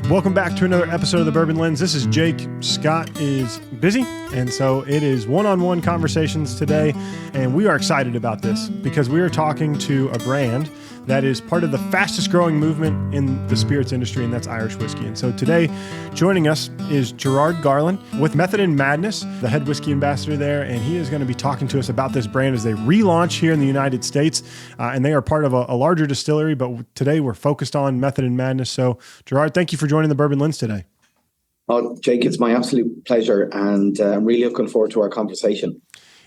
Welcome back to another episode of the Bourbon Lens. This is Jake. Scott is busy, and so it is one-on-one conversations today, and we are excited about this because we are talking to a brand that is part of the fastest growing movement in the spirits industry, and that's Irish whiskey. And so today, joining us is Gerard Garland with Method in Madness, the head whiskey ambassador there, and he is going to be talking to us about this brand as they relaunch here in the United States, and they are part of a larger distillery, but today we're focused on Method in Madness. So Gerard, thank you for joining the Bourbon Lens today. Oh, Jake, it's my absolute pleasure, and I'm really looking forward to our conversation.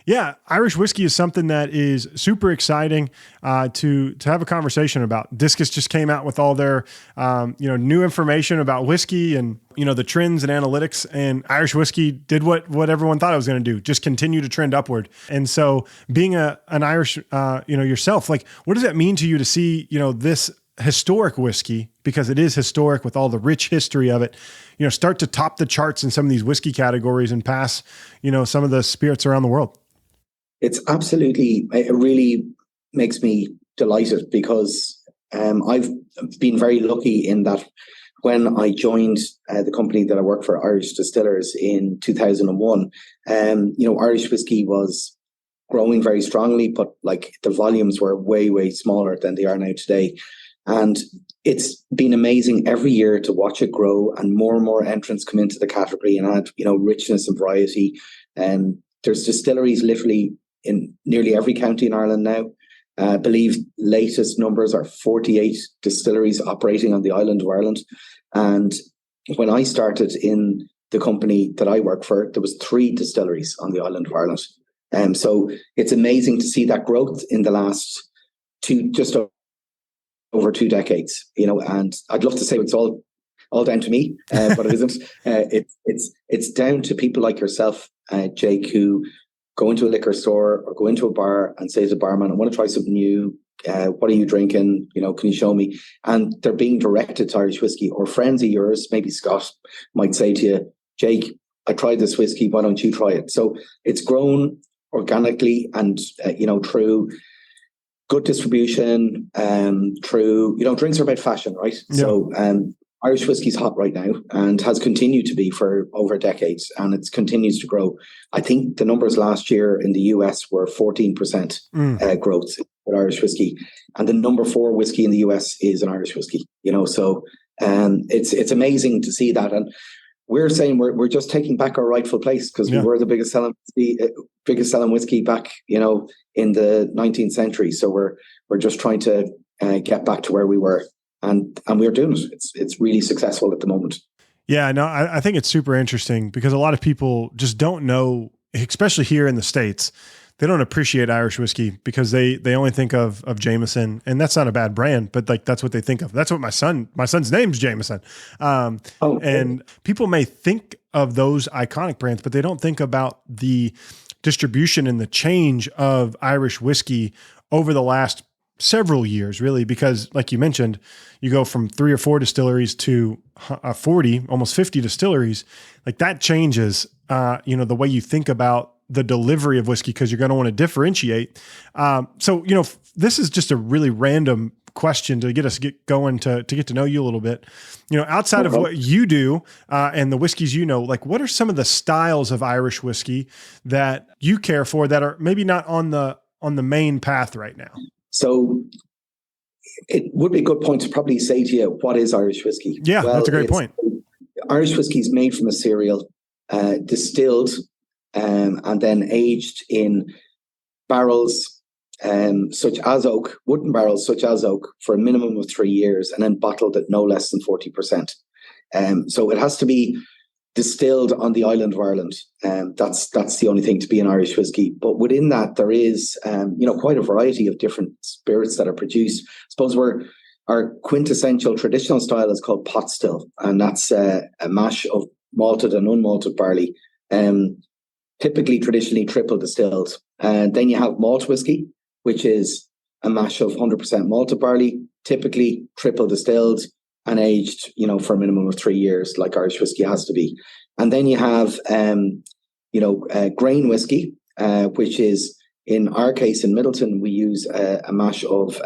Yeah, Irish whiskey is something that is super exciting to have a conversation about. Discus just came out with all their new information about whiskey and the trends and analytics, and Irish whiskey did what everyone thought it was going to do, just continue to trend upward. And so, being an Irish, yourself, like, what does that mean to you to see this historic whiskey, because it is historic with all the rich history of it, start to top the charts in some of these whiskey categories and pass some of the spirits around the world? It really makes me delighted because I've been very lucky in that when I joined the company that I work for, Irish Distillers, in 2001, Irish whiskey was growing very strongly, but like the volumes were way, way smaller than they are now today. And it's been amazing every year to watch it grow and more entrants come into the category and add, richness and variety. And there's distilleries literally in nearly every county in Ireland now. I believe latest numbers are 48 distilleries operating on the island of Ireland. And when I started in the company that I work for, there was 3 distilleries on the island of Ireland. So it's amazing to see that growth in the last just over 2 decades, and I'd love to say it's all down to me, but it isn't. It's down to people like yourself, Jake, who go into a liquor store or go into a bar and say to the barman, I want to try something new. What are you drinking? Can you show me? And they're being directed to Irish whiskey, or friends of yours, maybe Scott, might say to you, Jake, I tried this whiskey. Why don't you try it? So it's grown organically and, through good distribution, through, drinks are about fashion, right? Yeah. So Irish whiskey's hot right now and has continued to be for over decades, and it continues to grow. I think the numbers last year in the US were 14% growth with Irish whiskey, and the number 4 whiskey in the US is an Irish whiskey. So it's amazing to see that, and we're saying we're just taking back our rightful place because we were the biggest selling whiskey back in the 19th century. So we're just trying to get back to where we were. And we're doing it. It's really successful at the moment. Yeah, no, I think it's super interesting because a lot of people just don't know, especially here in the States, they don't appreciate Irish whiskey because they only think of Jameson, and that's not a bad brand, but like that's what they think of. That's what my son's name's Jameson. And people may think of those iconic brands, but they don't think about the distribution and the change of Irish whiskey over the last several years, really, because like you mentioned, you go from 3 or 4 distilleries to 40, almost 50 distilleries. Like that changes, the way you think about the delivery of whiskey, because you're going to want to differentiate. So this is just a really random question to get us going to get to know you a little bit. Outside of what you do and the whiskeys, like what are some of the styles of Irish whiskey that you care for that are maybe not on the main path right now? So it would be a good point to probably say to you, what is Irish whiskey? Yeah, that's a great point. Irish whiskey is made from a cereal, distilled, and then aged in barrels such as oak, wooden barrels such as oak, for a minimum of 3 years, and then bottled at no less than 40%. So it has to be distilled on the island of Ireland. That's the only thing to be an Irish whiskey. But within that, there is quite a variety of different spirits that are produced. I suppose our quintessential traditional style is called pot still, and that's a mash of malted and unmalted barley, traditionally triple distilled. And then you have malt whiskey, which is a mash of 100% malted barley, typically triple distilled and aged, for a minimum of 3 years, like Irish whiskey has to be. And then you have, grain whiskey, which is, in our case, in Midleton, we use a mash of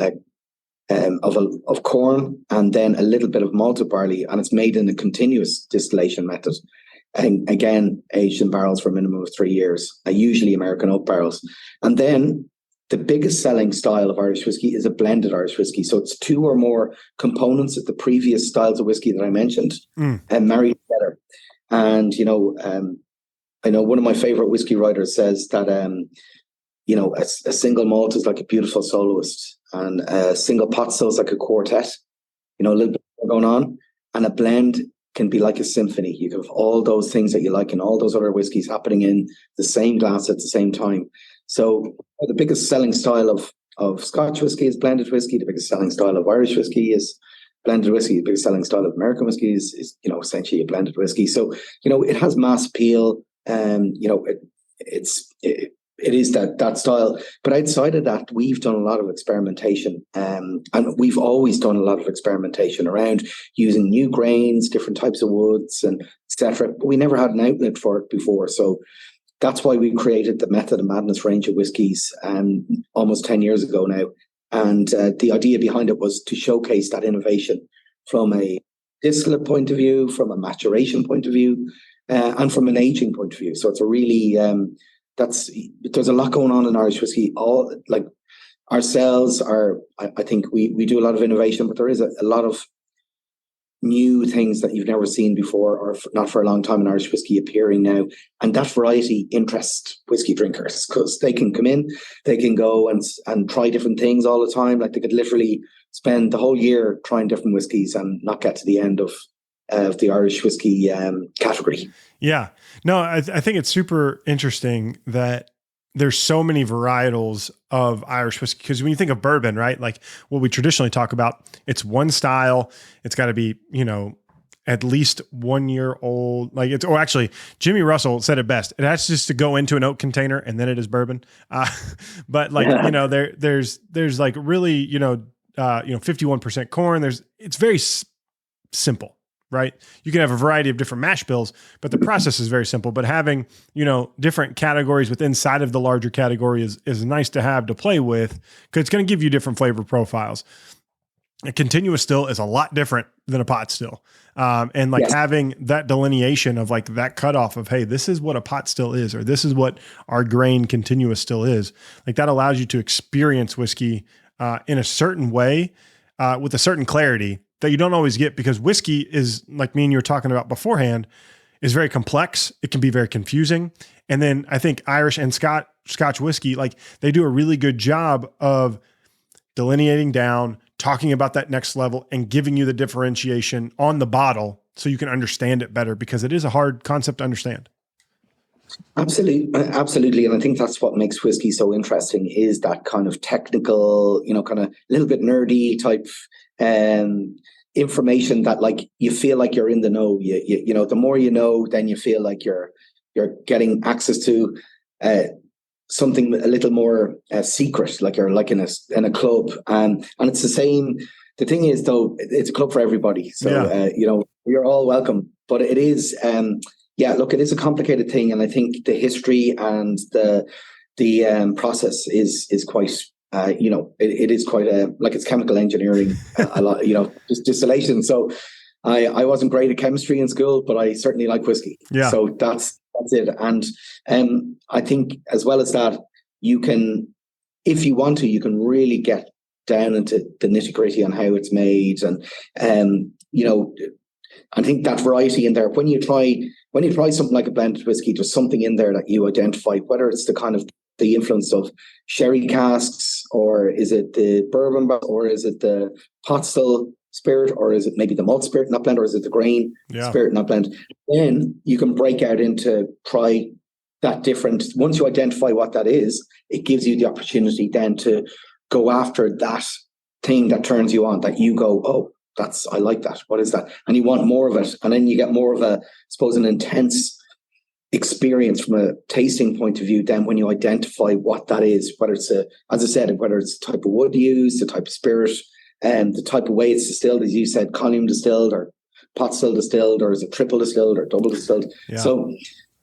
of corn and then a little bit of malted barley, and it's made in a continuous distillation method. And again, aged in barrels for a minimum of 3 years, usually American oak barrels. And then the biggest selling style of Irish whiskey is a blended Irish whiskey. So it's 2 or more components of the previous styles of whiskey that I mentioned and married together. And, I know one of my favorite whiskey writers says that, a single malt is like a beautiful soloist, and a single pot still is like a quartet, a little bit going on. And a blend can be like a symphony. You have all those things that you like and all those other whiskies happening in the same glass at the same time. So the biggest selling style of Scotch whiskey is blended whiskey. The biggest selling style of Irish whiskey is blended whiskey. The biggest selling style of American whiskey is essentially a blended whiskey. So, it has mass appeal. It is that style. But outside of that, we've done a lot of experimentation. And we've always done a lot of experimentation around using new grains, different types of woods, and etc. But we never had an outlet for it before. So that's why we created the Method and Madness range of whiskies almost 10 years ago now. And the idea behind it was to showcase that innovation from a distillate point of view, from a maturation point of view, and from an aging point of view. So it's a really... there's a lot going on in Irish whiskey. All like ourselves are, I think we do a lot of innovation, but there is a lot of new things that you've never seen before, or not for a long time in Irish whiskey appearing now. And that variety interests whiskey drinkers because they can come in, they can go and try different things all the time. Like they could literally spend the whole year trying different whiskies and not get to the end of the Irish whiskey category. Yeah. No, I think it's super interesting that there's so many varietals of Irish whiskey, because when you think of bourbon, right, like what we traditionally talk about, it's one style. It's got to be, at least 1 year old. Actually, Jimmy Russell said it best. It has just to go into an oak container and then it is bourbon. But there's like really, 51% corn. It's very simple. Right. You can have a variety of different mash bills, but the process is very simple. But having, different categories inside of the larger category is nice to have to play with, because it's going to give you different flavor profiles. A continuous still is a lot different than a pot still. Yes. Having that delineation of like that cutoff of, hey, this is what a pot still is, or this is what our grain continuous still is. Like that allows you to experience whiskey in a certain way with a certain clarity that you don't always get, because whiskey is, like me and you were talking about beforehand, is very complex. It can be very confusing. And then I think Irish and Scotch whiskey, like they do a really good job of delineating down, talking about that next level and giving you the differentiation on the bottle so you can understand it better, because it is a hard concept to understand. Absolutely. And I think that's what makes whiskey so interesting, is that kind of technical, kind of a little bit nerdy type information that like you feel like you're in the know. The more you know, then you feel like you're getting access to something a little more secret, like you're like in a club. And it's the same. The thing is, though, it's a club for everybody. So you're all welcome. But it is it is a complicated thing, and I think the history and the process is quite. It is quite it's chemical engineering, a lot, just distillation. So I wasn't great at chemistry in school, but I certainly like whiskey. Yeah. So that's it. And I think as well as that, you can, if you want to, you can really get down into the nitty gritty on how it's made. And, I think that variety in there, when you try something like a blended whiskey, there's something in there that you identify, whether it's the influence of sherry casks, or is it the bourbon, or is it the pot still spirit, or is it maybe the malt spirit not blend, or is it the grain spirit not blend? Then you can break out into try that different. Once you identify what that is, it gives you the opportunity then to go after that thing that turns you on, that you go, oh, I like that. What is that? And you want more of it. And then you get more of a, I suppose, an intense experience from a tasting point of view then when you identify what that is, whether it's whether it's the type of wood used, the type of spirit, and the type of way it's distilled, as you said, column distilled or pot still distilled, or is it triple distilled or double distilled? Yeah. So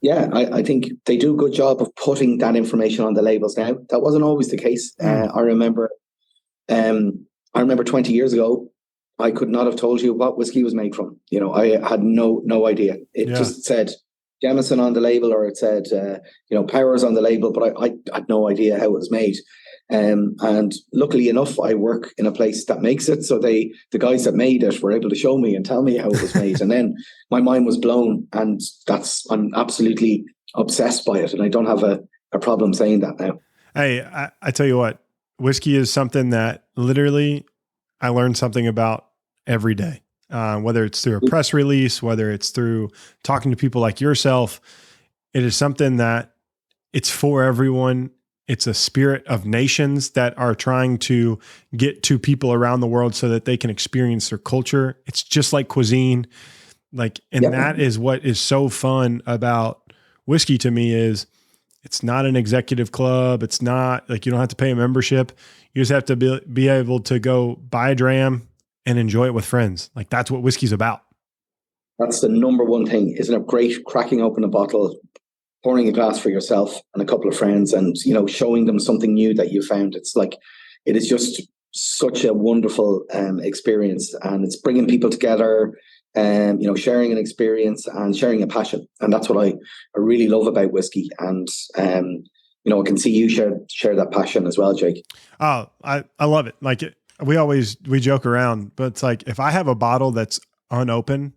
I think they do a good job of putting that information on the labels now. That wasn't always the case. I remember I remember 20 years ago, I could not have told you what whiskey was made from. I had no idea. It just said Jameson on the label, or it said, Powers on the label, but I had no idea how it was made. And luckily enough, I work in a place that makes it. So the guys that made it were able to show me and tell me how it was made. And then my mind was blown, and I'm absolutely obsessed by it. And I don't have a problem saying that now. Hey, I tell you what, whiskey is something that literally I learn something about every day, whether it's through a press release, whether it's through talking to people like yourself. It is something that it's for everyone. It's a spirit of nations that are trying to get to people around the world so that they can experience their culture. It's just like cuisine. That is what is so fun about whiskey to me is it's not an executive club. It's not like you don't have to pay a membership. You just have to be able to go buy a dram and enjoy it with friends. Like that's what whiskey's about. That's the number one thing. Isn't it great cracking open a bottle, pouring a glass for yourself and a couple of friends, and showing them something new that you found? It's like, it is just such a wonderful experience, and it's bringing people together, sharing an experience and sharing a passion. And that's what I really love about whiskey. And I can see you share that passion as well, Jake. Oh, I love it. Like we joke around, but it's like, if I have a bottle that's unopened,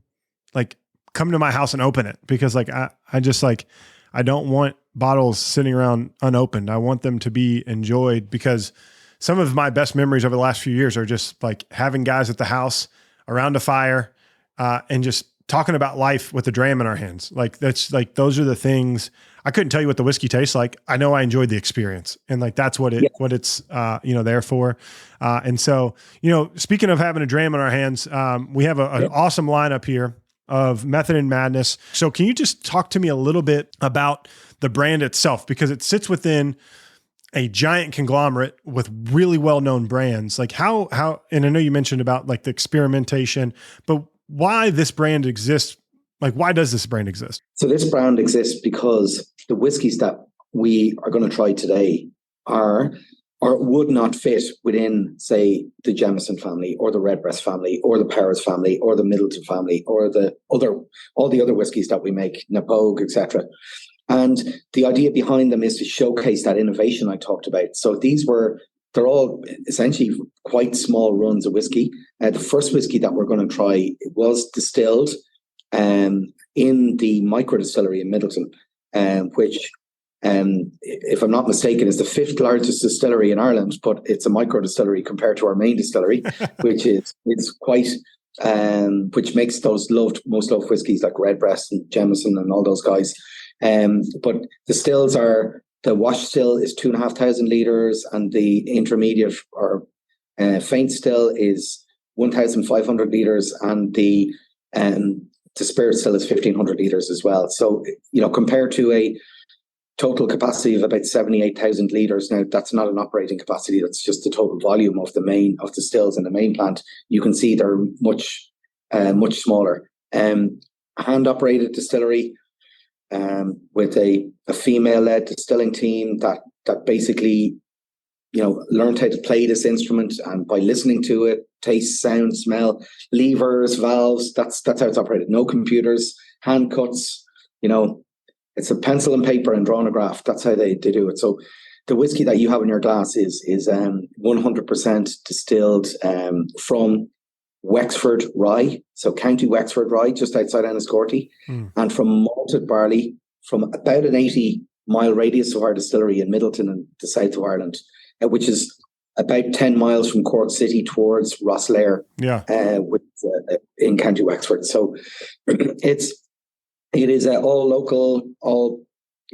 like come to my house and open it, because like I just like, I don't want bottles sitting around unopened. I want them to be enjoyed, because some of my best memories over the last few years are just like having guys at the house around a fire and just talking about life with a dram in our hands. Like that's like, those are the things. I couldn't tell you what the whiskey tastes like. I know I enjoyed the experience, and like, that's what it's there for. And so, speaking of having a dram in our hands, we have an awesome lineup here of Method and Madness. So can you just talk to me a little bit about the brand itself? Because it sits within a giant conglomerate with really well-known brands. Like how, and I know you mentioned about like the experimentation, but why this brand exists? Like, why does this brand exist? So this brand exists because the whiskeys that we are going to try today are or would not fit within, say, the Jameson family or the Redbreast family or the Powers family or the Midleton family or all the other whiskies that we make, Napogue, etc. And the idea behind them is to showcase that innovation I talked about. So they're all essentially quite small runs of whiskey. The first whiskey that we're going to try was distilled in the Micro-Distillery in Midleton, which, if I'm not mistaken, is the 5th largest distillery in Ireland, but it's a micro-distillery compared to our main distillery, which is quite, which makes those most loved whiskies like Redbreast and Jameson and all those guys. But the stills the wash still is 2,500 litres, and the intermediate or faint still is 1,500 litres, and the spirit still is 1,500 litres as well. So, compared to a total capacity of about 78,000 litres. Now, that's not an operating capacity. That's just the total volume of the stills in the main plant. You can see they're much smaller. Hand operated distillery with a female-led distilling team that basically, learned how to play this instrument, and by listening to it, taste, sound, smell, levers, valves. That's how it's operated. No computers, hand cuts. It's a pencil and paper and drawing a graph. That's how they do it. So the whiskey that you have in your glass is 100% distilled from Wexford rye, so County Wexford rye, just outside Enniscorthy, and from malted barley from about an 80-mile radius of our distillery in Midleton in the south of Ireland, which is about 10 miles from Cork City towards Rosslare, in County Wexford. So it is all local,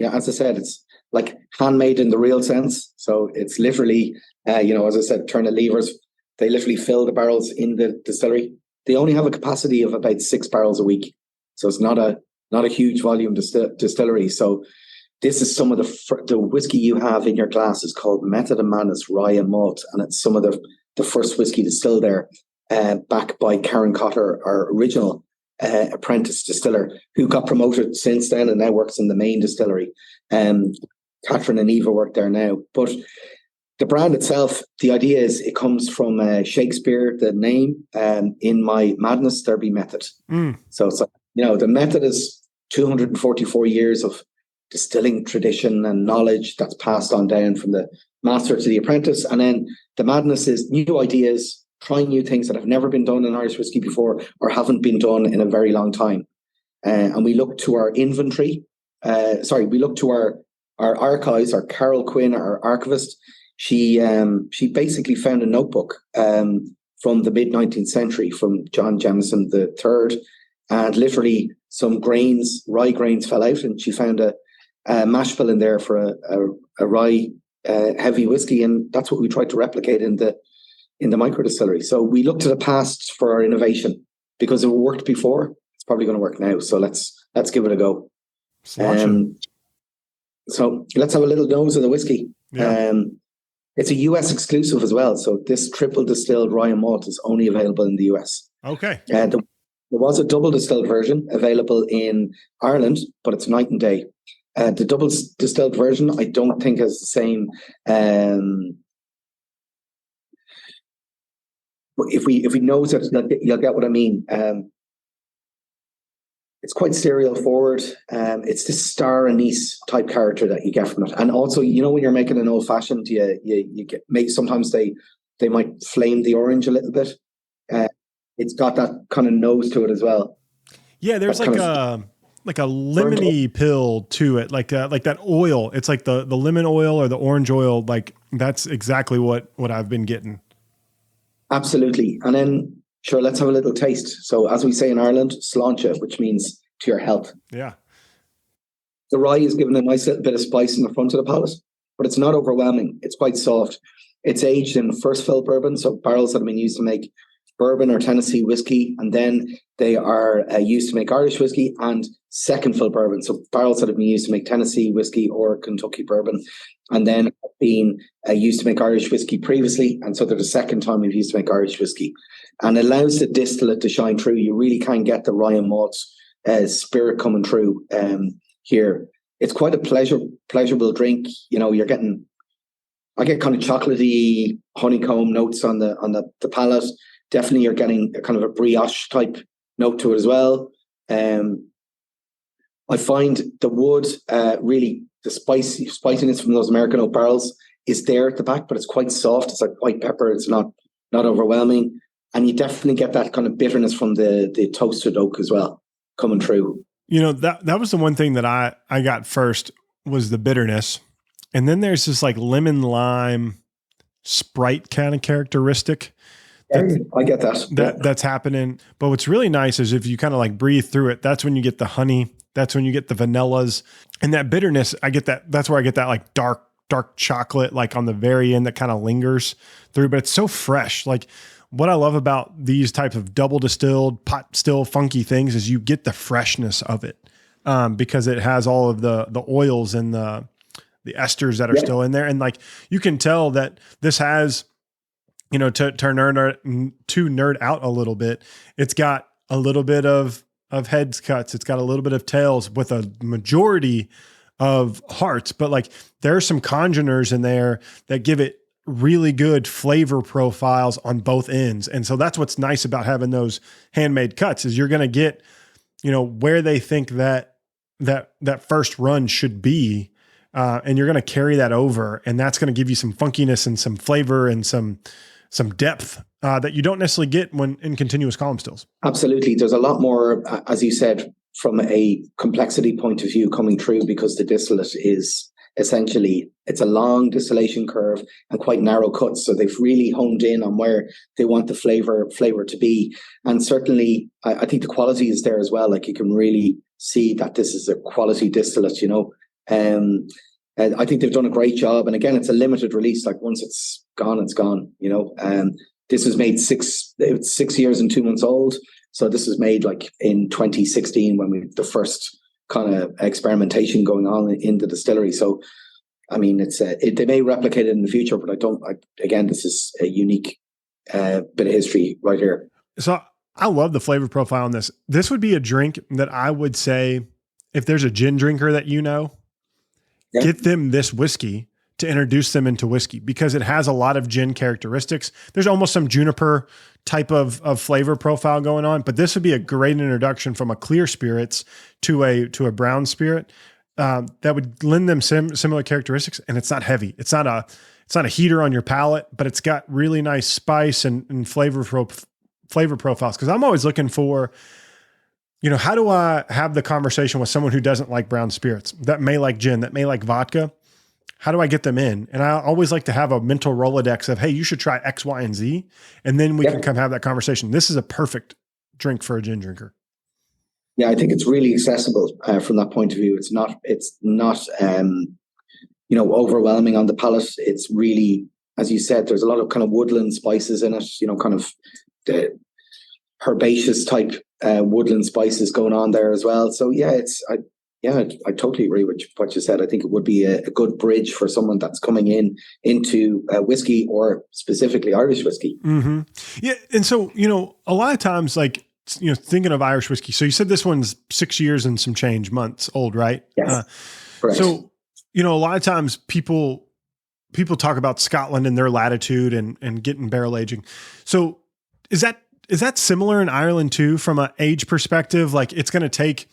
as I said, it's like handmade in the real sense. So it's literally, as I said, turn the levers. They literally fill the barrels in the distillery. They only have a capacity of about 6 barrels a week. So it's not a huge volume distillery. So this is some of the whiskey you have in your glass is called Method and Madness Rye and Malt. And it's some of the first whiskey distilled there, back by Karen Cotter, our original apprentice distiller, who got promoted since then and now works in the main distillery. Catherine and Eva work there now. But the brand itself, the idea is it comes from Shakespeare, the name, in my madness, there be method. So it's like, the method is 244 years of distilling tradition and knowledge that's passed on down from the master to the apprentice. And then the madness is new ideas, trying new things that have never been done in Irish whiskey before or haven't been done in a very long time. And we look to our inventory. We look to our archives. Our Carol Quinn, our archivist, she basically found a notebook from the mid-19th century from John Jameson III, and literally some rye grains fell out, and she found a mash bill in there for a rye heavy whiskey, and that's what we tried to replicate in the Micro-Distillery. So we look to the past for our innovation, because it worked before, it's probably going to work now. So let's give it a go. So let's have a little nose of the whiskey. Yeah. It's a US exclusive as well. So this triple distilled rye and malt is only available in the US. Okay. There was a double distilled version available in Ireland, but it's night and day. The double distilled version, I don't think has the same. If we nose it, you'll get what I mean. It's quite serial forward. It's this star anise type character that you get from it, and also, when you're making an old fashioned, you get sometimes they might flame the orange a little bit. It's got that kind of nose to it as well. Yeah, there's like a lemony pill to it, like that oil. It's like the lemon oil or the orange oil. Like that's exactly what I've been getting. Absolutely, and then. Sure, let's have a little taste. So as we say in Ireland, sláinte, which means to your health. Yeah. The rye is given a nice little bit of spice in the front of the palate, but it's not overwhelming. It's quite soft. It's aged in first fill bourbon, so barrels that have been used to make bourbon or Tennessee whiskey, and then they are used to make Irish whiskey, and second fill bourbon, so barrels that have been used to make Tennessee whiskey or Kentucky bourbon, and then being used to make Irish whiskey previously, and so they're the second time we've used to make Irish whiskey. And it allows the distillate to shine through. You really can get the rye and malt spirit coming through here. It's quite a pleasurable drink. I get kind of chocolatey honeycomb notes on the palate. Definitely you're getting a kind of a brioche type note to it as well. I find the wood really, the spiciness from those American oak barrels is there at the back, but it's quite soft. It's like white pepper. It's not overwhelming. And you definitely get that kind of bitterness from the toasted oak as well coming through. That was the one thing that I got first was the bitterness. And then there's this like lemon lime Sprite kind of characteristic. I get that. That's happening. But what's really nice is if you kind of like breathe through it, that's when you get the honey. That's when you get the vanillas. And that bitterness, I get that. That's where I get that like dark chocolate, like on the very end that kind of lingers through. But it's so fresh. Like what I love about these types of double distilled, pot still funky things is you get the freshness of it because it has all of the oils and the esters that are still in there. And like you can tell that this has, to nerd out a little bit, it's got a little bit of heads cuts. It's got a little bit of tails with a majority of hearts, but like there are some congeners in there that give it really good flavor profiles on both ends. And so that's what's nice about having those handmade cuts is you're going to get, where they think that first run should be. And you're going to carry that over, and that's going to give you some funkiness and some flavor and some depth that you don't necessarily get when in continuous column stills. Absolutely. There's a lot more, as you said, from a complexity point of view coming through because the distillate is essentially, it's a long distillation curve and quite narrow cuts. So they've really honed in on where they want the flavor to be. And certainly, I think the quality is there as well. Like you can really see that this is a quality distillate, I think they've done a great job. And again, it's a limited release. Like once it's gone, it's gone, this was made 6 years and 2 months old. So this was made like in 2016 when the first kind of experimentation going on in the distillery. So, I mean, they may replicate it in the future, but again, this is a unique bit of history right here. So I love the flavor profile on this. This would be a drink that I would say, if there's a gin drinker that get them this whiskey to introduce them into whiskey because it has a lot of gin characteristics. There's almost some juniper type of flavor profile going on, but this would be a great introduction from a clear spirits to a brown spirit that would lend them similar characteristics. And it's not heavy. It's not a heater on your palate, but it's got really nice spice and flavor profiles. Cause I'm always looking for, how do I have the conversation with someone who doesn't like brown spirits, that may like gin, that may like vodka? How do I get them in? And I always like to have a mental Rolodex of, hey, you should try X, Y, and Z. And then we can come have that conversation. This is a perfect drink for a gin drinker. Yeah, I think it's really accessible from that point of view. It's not overwhelming on the palate. It's really, as you said, there's a lot of kind of woodland spices in it, kind of the herbaceous type woodland spices going on there as well. So yeah, I totally agree with what you said. I think it would be a good bridge for someone that's coming into whiskey or specifically Irish whiskey. Mm-hmm. Yeah. And so, a lot of times, like, thinking of Irish whiskey. So you said this one's 6 years and some change months old, right? Yes. Correct. So, a lot of times people talk about Scotland and their latitude and getting barrel aging. So is that similar in Ireland too, from an age perspective? Like it's going to take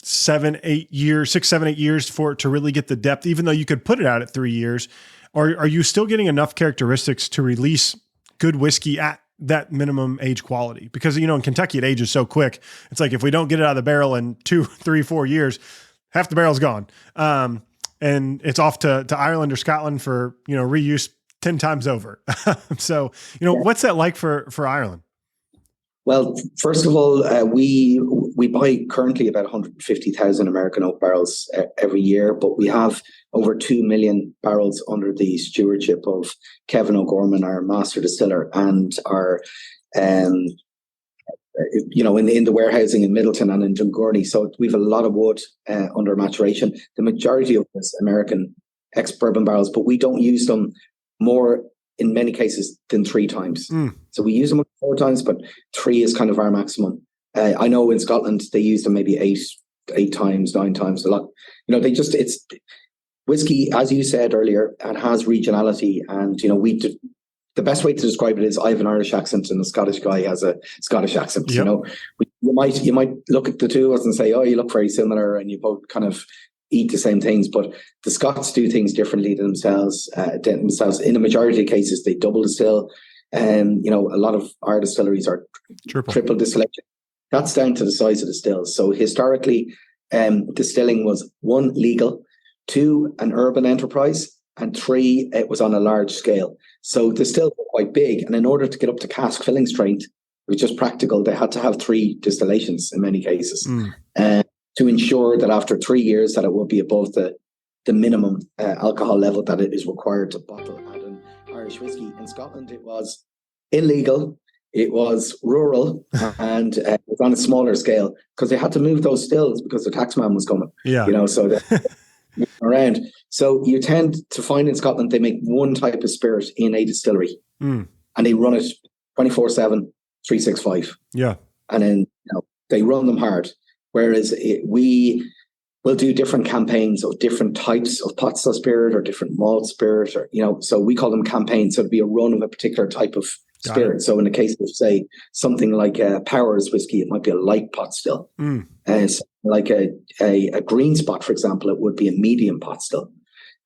6, 7, 8 years for it to really get the depth, even though you could put it out at 3 years. Or are you still getting enough characteristics to release good whiskey at that minimum age quality? Because, in Kentucky, it ages so quick. It's like, if we don't get it out of the barrel in 2, 3, 4 years, half the barrel's gone. And it's off to Ireland or Scotland for, reuse 10 times over. So, what's that like for Ireland? Well, first of all, we buy currently about 150,000 American oak barrels every year, but we have over 2 million barrels under the stewardship of Kevin O'Gorman, our master distiller, and our, in the warehousing in Midleton and in Dungourney. So we have a lot of wood under maturation. The majority of this American ex-bourbon barrels, but we don't use them more in many cases than 3 times. So we use them 4 times, but 3 is kind of our maximum. I know in Scotland they use them maybe 8 times, 9 times, a lot. It's whiskey, as you said earlier, and has regionality. And the best way to describe it is I have an Irish accent and a Scottish guy has a Scottish accent. Yep. You might look at the two of us and say, oh, you look very similar, and you both kind of eat the same things, but the Scots do things differently to themselves. In the majority of cases, they double distill. A lot of our distilleries are triple distillation. That's down to the size of the stills. So historically, distilling was 1, legal, 2, an urban enterprise, and 3, it was on a large scale. So the stills were quite big, and in order to get up to cask filling strength, it was just practical. They had to have 3 distillations in many cases. To ensure that after 3 years that it will be above the minimum alcohol level that it is required to bottle at an Irish whiskey. In Scotland, it was illegal, it was rural, and it was on a smaller scale because they had to move those stills because the taxman was coming. Yeah, so they around. So you tend to find in Scotland they make one type of spirit in a distillery, and they run it 24/7, 365. Yeah, and then they run them hard. Whereas we will do different campaigns of different types of pot still spirit or different malt spirit, or so we call them campaigns. So it'd be a run of a particular type of spirit. So in the case of, say, something like Powers whiskey, it might be a light pot still. And like a green spot, for example, it would be a medium pot still.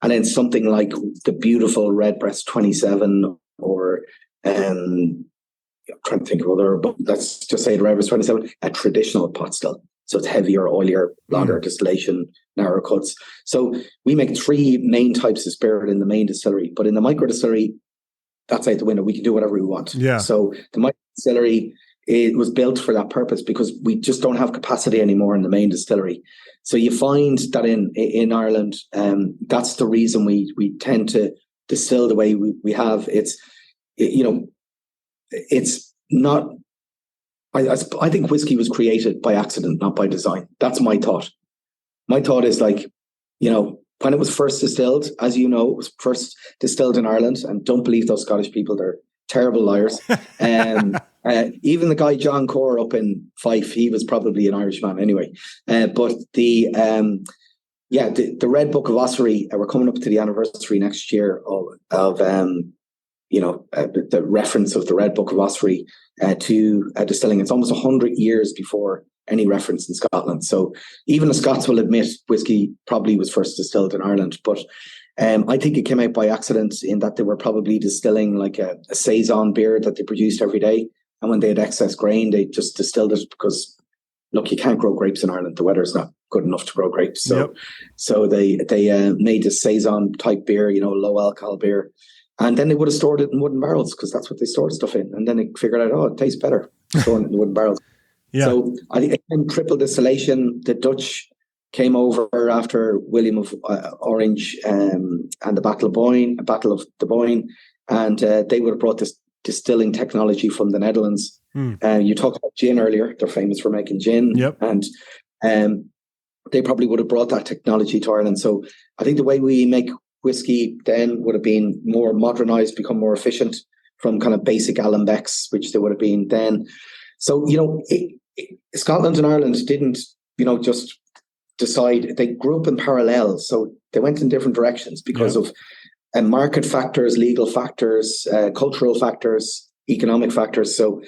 And then something like the beautiful Redbreast 27, or I'm trying to think of other, but let's just say the Redbreast 27, a traditional pot still. So it's heavier, oilier, longer distillation, narrower cuts. So we make 3 main types of spirit in the main distillery, but in the micro-distillery, that's out the window. We can do whatever we want. Yeah. So the micro-distillery, it was built for that purpose because we just don't have capacity anymore in the main distillery. So you find that in Ireland, that's the reason we tend to distill the way we have. It's not. I think whiskey was created by accident, not by design. That's my thought. My thought is like, when it was first distilled, as you know, it was first distilled in Ireland, and don't believe those Scottish people, they're terrible liars. Even the guy John Core up in Fife, he was probably an Irishman anyway. But Yeah, the Red Book of Ossory, we're coming up to the anniversary next year of the reference of the Red Book of Ossory to distilling. It's almost 100 years before any reference in Scotland. So even the Scots will admit whiskey probably was first distilled in Ireland. But I think it came out by accident in that they were probably distilling like a saison beer that they produced every day. And when they had excess grain, they just distilled it because, look, you can't grow grapes in Ireland. The weather's not good enough to grow grapes. So they made this saison type beer, low alcohol beer. And then they would have stored it in wooden barrels because that's what they stored stuff in. And then they figured out, it tastes better storing it in wooden barrels. Yeah. So I think again, triple distillation. The Dutch came over after William of Orange and the Battle of the Boyne, and they would have brought this distilling technology from the Netherlands. You talked about gin earlier. They're famous for making gin. Yep. And they probably would have brought that technology to Ireland. So I think the way we make whiskey then would have been more modernized, become more efficient from kind of basic alembics, which they would have been then. So, Scotland and Ireland didn't, just decide. They grew up in parallel. So they went in different directions because of market factors, legal factors, cultural factors, economic factors. So,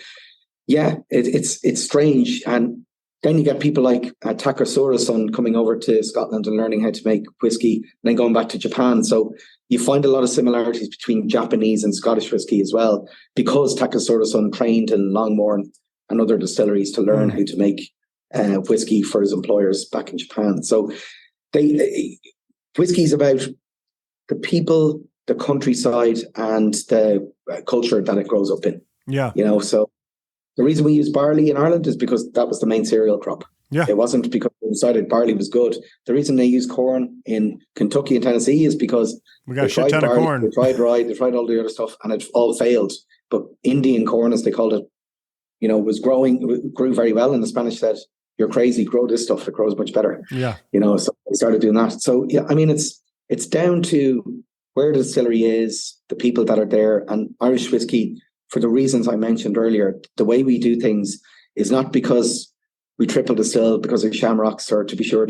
it's strange. And then you get people like Takasura-san coming over to Scotland and learning how to make whiskey, and then going back to Japan. So you find a lot of similarities between Japanese and Scottish whiskey as well, because Takasura-san trained in Longmorn and other distilleries to learn how to make whiskey for his employers back in Japan. So whiskey is about the people, the countryside, and the culture that it grows up in. Yeah. So the reason we use barley in Ireland is because that was the main cereal crop. Yeah. It wasn't because they decided barley was good. The reason they use corn in Kentucky and Tennessee is because we got a shit ton of corn. They tried rye, they tried all the other stuff, and it all failed. But Indian corn, as they called it, grew very well. And the Spanish said, "You're crazy, grow this stuff. It grows much better." Yeah. So they started doing that. So it's down to where the distillery is, the people that are there, and Irish whiskey. For the reasons I mentioned earlier, the way we do things is not because we triple distill because of shamrocks or to be sure,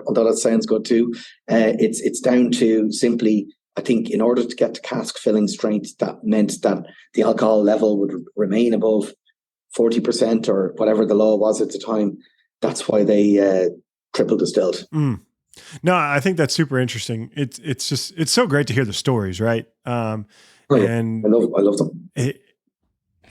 although that sounds good too. It's down to simply, I think, in order to get to cask filling strength, that meant that the alcohol level would remain above 40% or whatever the law was at the time. That's why they triple distilled. No, I think that's super interesting. It's so great to hear the stories, right? And I love them.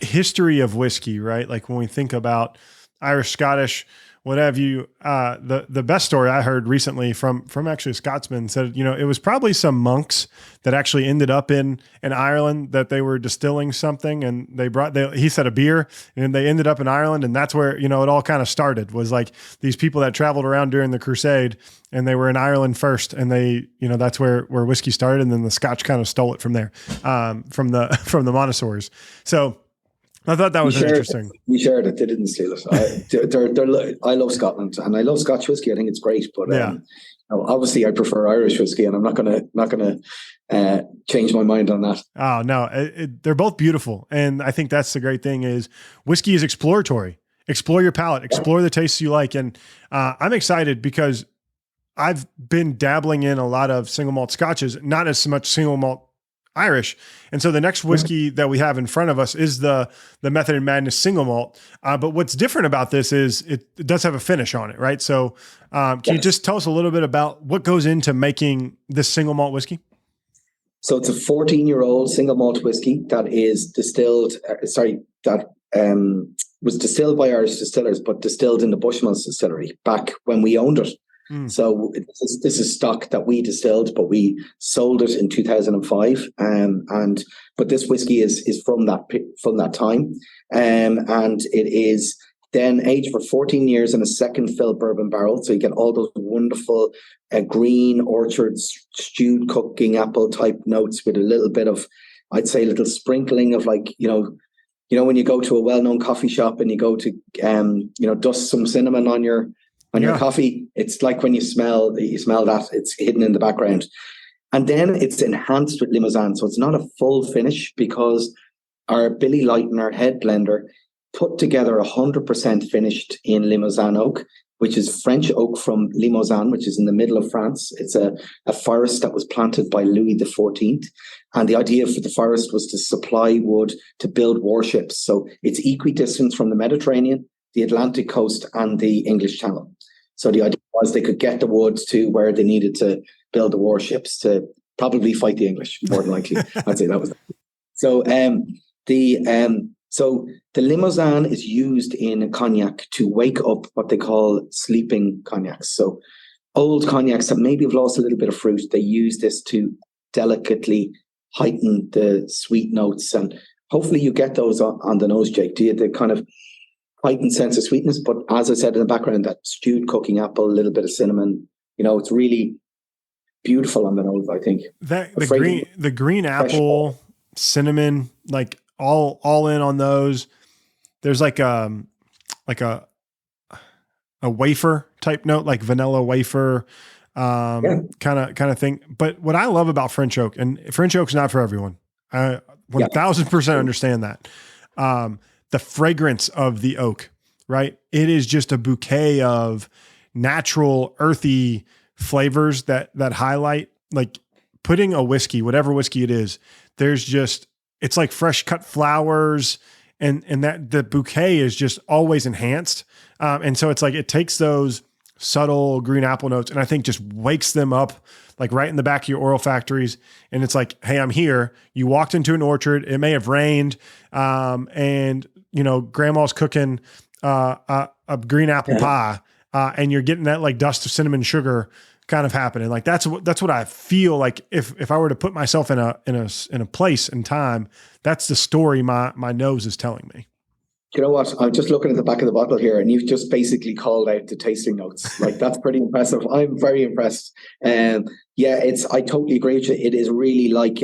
History of whiskey, right? Like when we think about Irish, Scottish, what have you, the best story I heard recently from actually a Scotsman said, it was probably some monks that actually ended up in Ireland, that they were distilling something, and he said a beer, and they ended up in Ireland. And that's where, it all kind of started, was like these people that traveled around during the Crusade, and they were in Ireland first, and they, that's where whiskey started. And then the Scotch kind of stole it from there, from the monasteries. So I thought that was interesting. We shared it. They didn't steal it. I love Scotland, and I love Scotch whiskey. I think it's great, but obviously I prefer Irish whiskey, and I'm not gonna change my mind on that. Oh no, they're both beautiful, and I think that's the great thing is whiskey is exploratory. Explore your palate, explore the tastes you like, and I'm excited because I've been dabbling in a lot of single malt Scotches, not as much single malt Irish. And so the next whiskey that we have in front of us is the Method and Madness single malt. But what's different about this is it does have a finish on it, right? So can you just tell us a little bit about what goes into making this single malt whiskey? So it's a 14-year-old single malt whiskey that is distilled, was distilled by Irish Distillers, but distilled in the Bushmills distillery back when we owned it. So this is stock that we distilled, but we sold it in 2005. But this whiskey is from that time, and it is then aged for 14 years in a second fill bourbon barrel. So you get all those wonderful green orchards, stewed cooking apple type notes with a little bit of, I'd say, a little sprinkling of when you go to a well-known coffee shop and you go to dust some cinnamon on your coffee, it's like when you smell that, it's hidden in the background. And then it's enhanced with Limousin. So it's not a full finish because our Billy Lighton, our head blender, put together 100% finished in Limousin oak which is French oak from Limousin, which is in the middle of France. It's a forest that was planted by Louis XIV. And the idea for the forest was to supply wood to build warships. So it's equidistant from the Mediterranean, the Atlantic coast, and the English Channel. So the idea was they could get the wood to where they needed to build the warships to probably fight the English, more than likely. I'd say that was. So so the Limousin is used in cognac to wake up what they call sleeping cognacs. So old cognacs that maybe have lost a little bit of fruit, they use this to delicately heighten the sweet notes. And hopefully you get those on the nose, Jake. Do you the kind of heightened sense of sweetness? But as I said in the background, that stewed cooking apple, a little bit of cinnamon, it's really beautiful on the nose, I think. The green apple, cinnamon, like all in on those. There's like a wafer type note, like vanilla wafer, kind of thing. But what I love about French oak, and French oak's not for everyone. I 1000% understand that. The fragrance of the oak, right? It is just a bouquet of natural, earthy flavors that highlight, like putting a whiskey, whatever whiskey it is, it's like fresh cut flowers, and that the bouquet is just always enhanced. And so it's like, it takes those subtle green apple notes and I think just wakes them up like right in the back of your oral factories. And it's like, hey, I'm here. You walked into an orchard. It may have rained. And grandma's cooking a green apple pie, and you're getting that like dust of cinnamon sugar kind of happening. Like that's what I feel like if I were to put myself in a place and time, that's the story my nose is telling me. You know what? I'm just looking at the back of the bottle here, and you've just basically called out the tasting notes. Like, that's pretty impressive. I'm very impressed. I totally agree with you. It is really like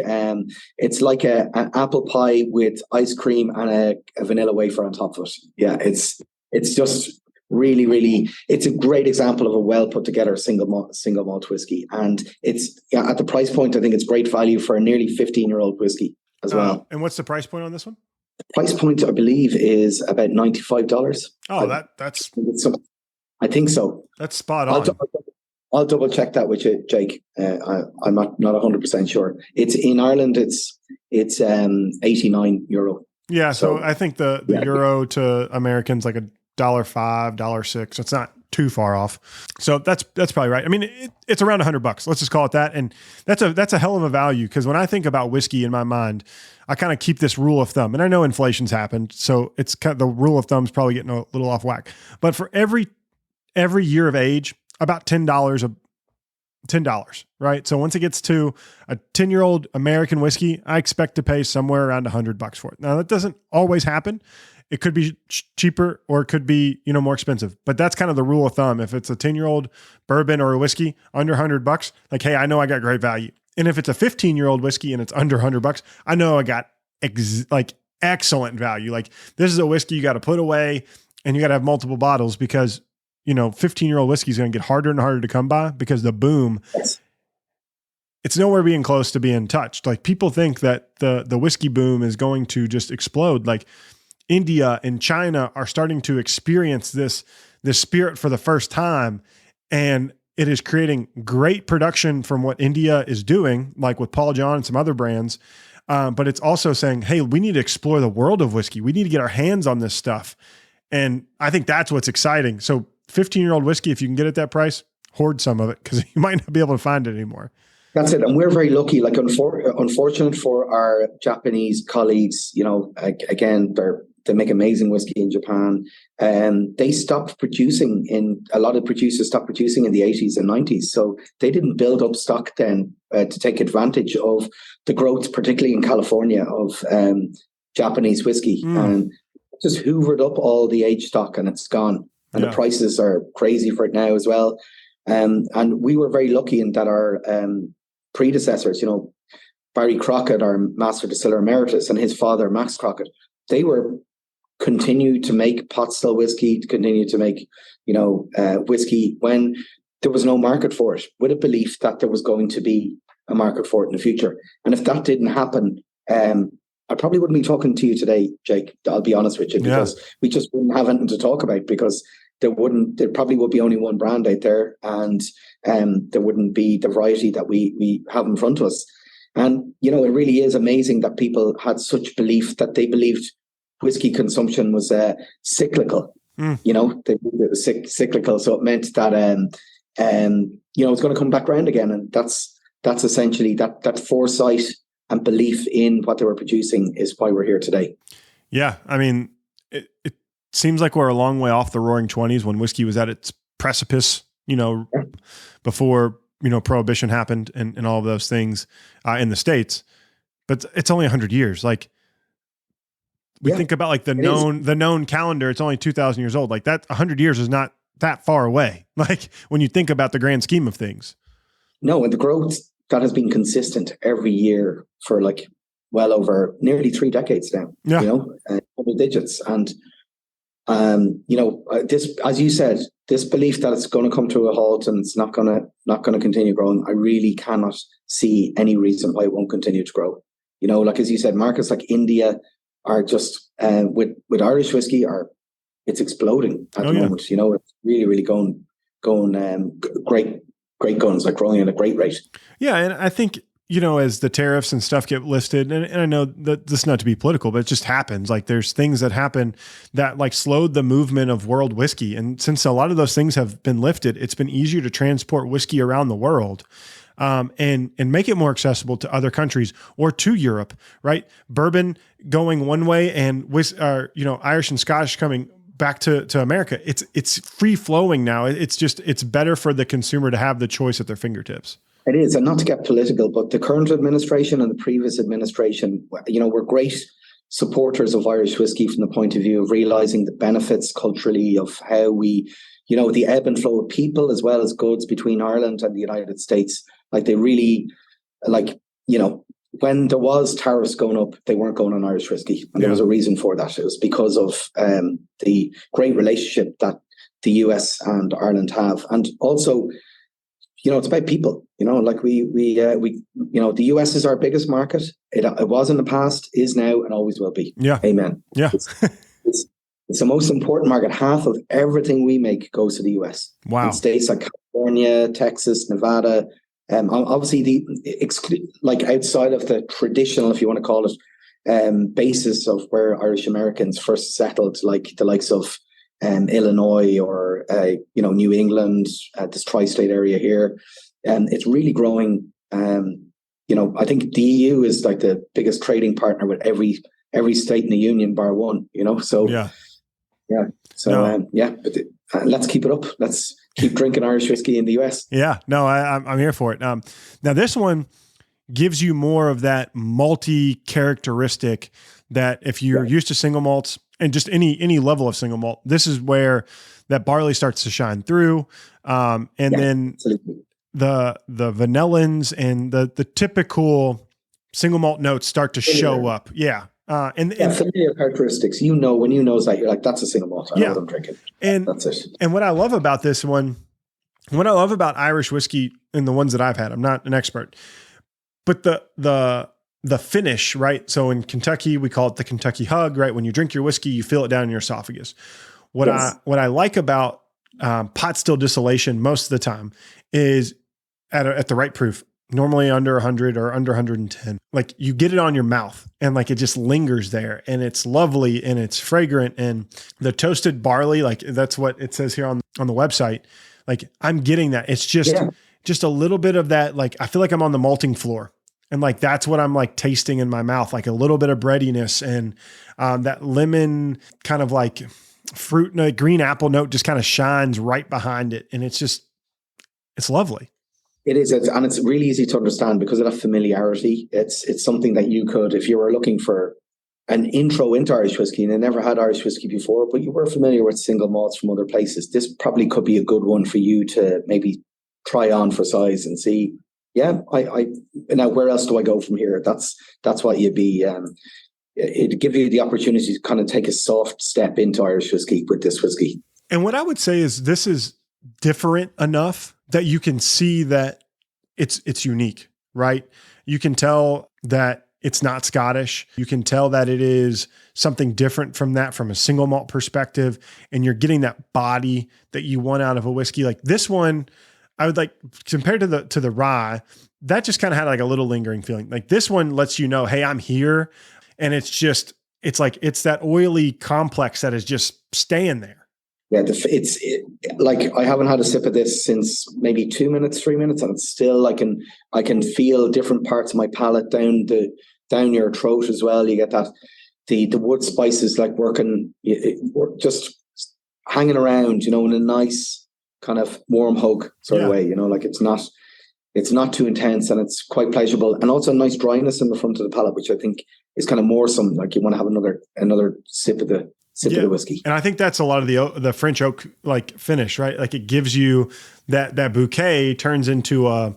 it's like an apple pie with ice cream and a vanilla wafer on top of it. Yeah, it's just really, really. It's a great example of a well put together single malt whiskey, and it's at the price point. I think it's great value for a nearly 15-year-old whiskey as well. And what's the price point on this one? The price point, I believe, is about $95. Oh, that's. I think so. That's spot on. I'll double check that with you, Jake. I'm not 100% sure. It's in Ireland. It's €89. Yeah, so I think the euro to Americans like $1.05, $1.06. So it's not too far off. So that's probably right. I mean, it's around $100. Let's just call it that. And that's a hell of a value, because when I think about whiskey in my mind, I kind of keep this rule of thumb, and I know inflation's happened, so it's kind of, the rule of thumb is probably getting a little off whack. But for every year of age, about $10, right? So once it gets to a 10-year-old American whiskey, I expect to pay somewhere around $100 for it. Now, that doesn't always happen. It could be cheaper, or it could be, more expensive, but that's kind of the rule of thumb. If it's a 10-year-old bourbon or a whiskey under $100, like, hey, I know I got great value. And if it's a 15-year-old whiskey and it's under $100, I know I got excellent value. Like, this is a whiskey you got to put away, and you got to have multiple bottles, because 15-year-old whiskey is going to get harder and harder to come by, because the boom, it's nowhere being close to being touched. Like, people think that the whiskey boom is going to just explode. Like, India and China are starting to experience this spirit for the first time, and it is creating great production from what India is doing, like with Paul John and some other brands. But it's also saying, hey, we need to explore the world of whiskey. We need to get our hands on this stuff. And I think that's what's exciting. So 15-year-old whiskey, if you can get it at that price, hoard some of it, because you might not be able to find it anymore. That's it. And we're very lucky. Like, unfortunate for our Japanese colleagues, again, they make amazing whiskey in Japan. They stopped producing a lot of producers stopped producing in the 80s and 90s. So they didn't build up stock then to take advantage of the growth, particularly in California, of Japanese whiskey. And just hoovered up all the aged stock, and it's gone. And the prices are crazy for it now as well. And we were very lucky in that our predecessors, Barry Crockett, our master distiller emeritus, and his father, Max Crockett, they were continued to make pot still whiskey, to continue to make, whiskey when there was no market for it, with a belief that there was going to be a market for it in the future. And if that didn't happen, I probably wouldn't be talking to you today, Jake. I'll be honest with you, because we just wouldn't have anything to talk about, because there probably would be only one brand out there, and there wouldn't be the variety that we have in front of us. And, it really is amazing that people had such belief that they believed whiskey consumption was cyclical. They believed it was cyclical. So it meant that, it's going to come back around again. And that's essentially that foresight and belief in what they were producing is why we're here today. Yeah. I mean, it seems like we're a long way off the roaring 20s when whiskey was at its precipice, before, Prohibition happened and all of those things in the States, but it's only 100 years. Like we think about like the known calendar, it's only 2,000 years old. Like that 100 years is not that far away. Like when you think about the grand scheme of things. No, and the growth that has been consistent every year for like well over nearly 3 decades now, double digits. And, this, as you said, this belief that it's going to come to a halt and it's not going to continue growing, I really cannot see any reason why it won't continue to grow. Like, as you said, markets like India are just, with Irish whiskey it's exploding at the moment. It's really, really going great guns, like growing at a great rate. Yeah. And I think, as the tariffs and stuff get listed, and I know that this is not to be political, but it just happens. Like there's things that happen that like slowed the movement of world whiskey. And since a lot of those things have been lifted, it's been easier to transport whiskey around the world. And make it more accessible to other countries or to Europe, right? Bourbon going one way and Irish and Scottish coming back to America. It's free flowing now. It's better for the consumer to have the choice at their fingertips. It is, and not to get political, but the current administration and the previous administration, were great supporters of Irish whiskey from the point of view of realizing the benefits culturally of how we, the ebb and flow of people as well as goods between Ireland and the United States. Like they really, when there was tariffs going up, they weren't going on Irish whiskey. And there was a reason for that. It was because of the great relationship that the US and Ireland have. And also, it's about people, like the US is our biggest market. It was in the past, is now, and always will be. Yeah. Amen. Yeah. It's the most important market. Half of everything we make goes to the US. Wow. In states like California, Texas, Nevada. Obviously like outside of the traditional, if you want to call it, basis of where Irish Americans first settled, like the likes of Illinois or New England, this tri-state area here, it's really growing. I think the EU is like the biggest trading partner with every state in the union bar one. So but let's keep it up. Let's keep drinking Irish whiskey in the US. Yeah, no, I'm here for it. Now this one gives you more of that malty characteristic that if you're used to single malts and just any level of single malt, this is where that barley starts to shine through. Then absolutely. the vanillins and the typical single malt notes start to show up. Yeah. And familiar characteristics, when you know that, you're like, that's a single malt. I know what I'm drinking. And that's it. And what I love about this one, what I love about Irish whiskey and the ones that I've had, I'm not an expert, but the finish, right? So in Kentucky, we call it the Kentucky hug, right? When you drink your whiskey, you feel it down in your esophagus. What I like about pot still distillation most of the time is at the right proof, normally under 100 or under 110. Like you get it on your mouth and like it just lingers there and it's lovely and it's fragrant, and the toasted barley, like that's what it says here on the website. Like I'm getting that. It's just a little bit of that. Like I feel like I'm on the malting floor. And like, that's what I'm like tasting in my mouth, like a little bit of breadiness and that lemon kind of like fruit, green apple note just kind of shines right behind it. And it's lovely. It is. And it's really easy to understand because of that familiarity. It's something that you could, if you were looking for an intro into Irish whiskey and you never had Irish whiskey before, but you were familiar with single malts from other places, this probably could be a good one for you to maybe try on for size and see. Yeah, I now where else do I go from here? That's what you'd be. It'd give you the opportunity to kind of take a soft step into Irish whiskey with this whiskey. And what I would say is this is different enough that you can see that it's unique, right? You can tell that it's not Scottish. You can tell that it is something different from that, from a single malt perspective. And you're getting that body that you want out of a whiskey. Like this one, I would like, compared to the rye, that just kind of had like a little lingering feeling. Like this one lets you know, hey, I'm here. And it's that oily complex that is just staying there. Yeah, like I haven't had a sip of this since maybe 2 minutes, 3 minutes, and it's still I can feel different parts of my palate down your throat as well. You get that the wood spices like working, just hanging around, in a nice kind of warm hug sort of way. Like it's not too intense, and it's quite pleasurable, and also a nice dryness in the front of the palate, which I think is kind of more some like you want to have another sip of the whiskey. And I think that's a lot of the French oak like finish, right? Like it gives you that bouquet turns into a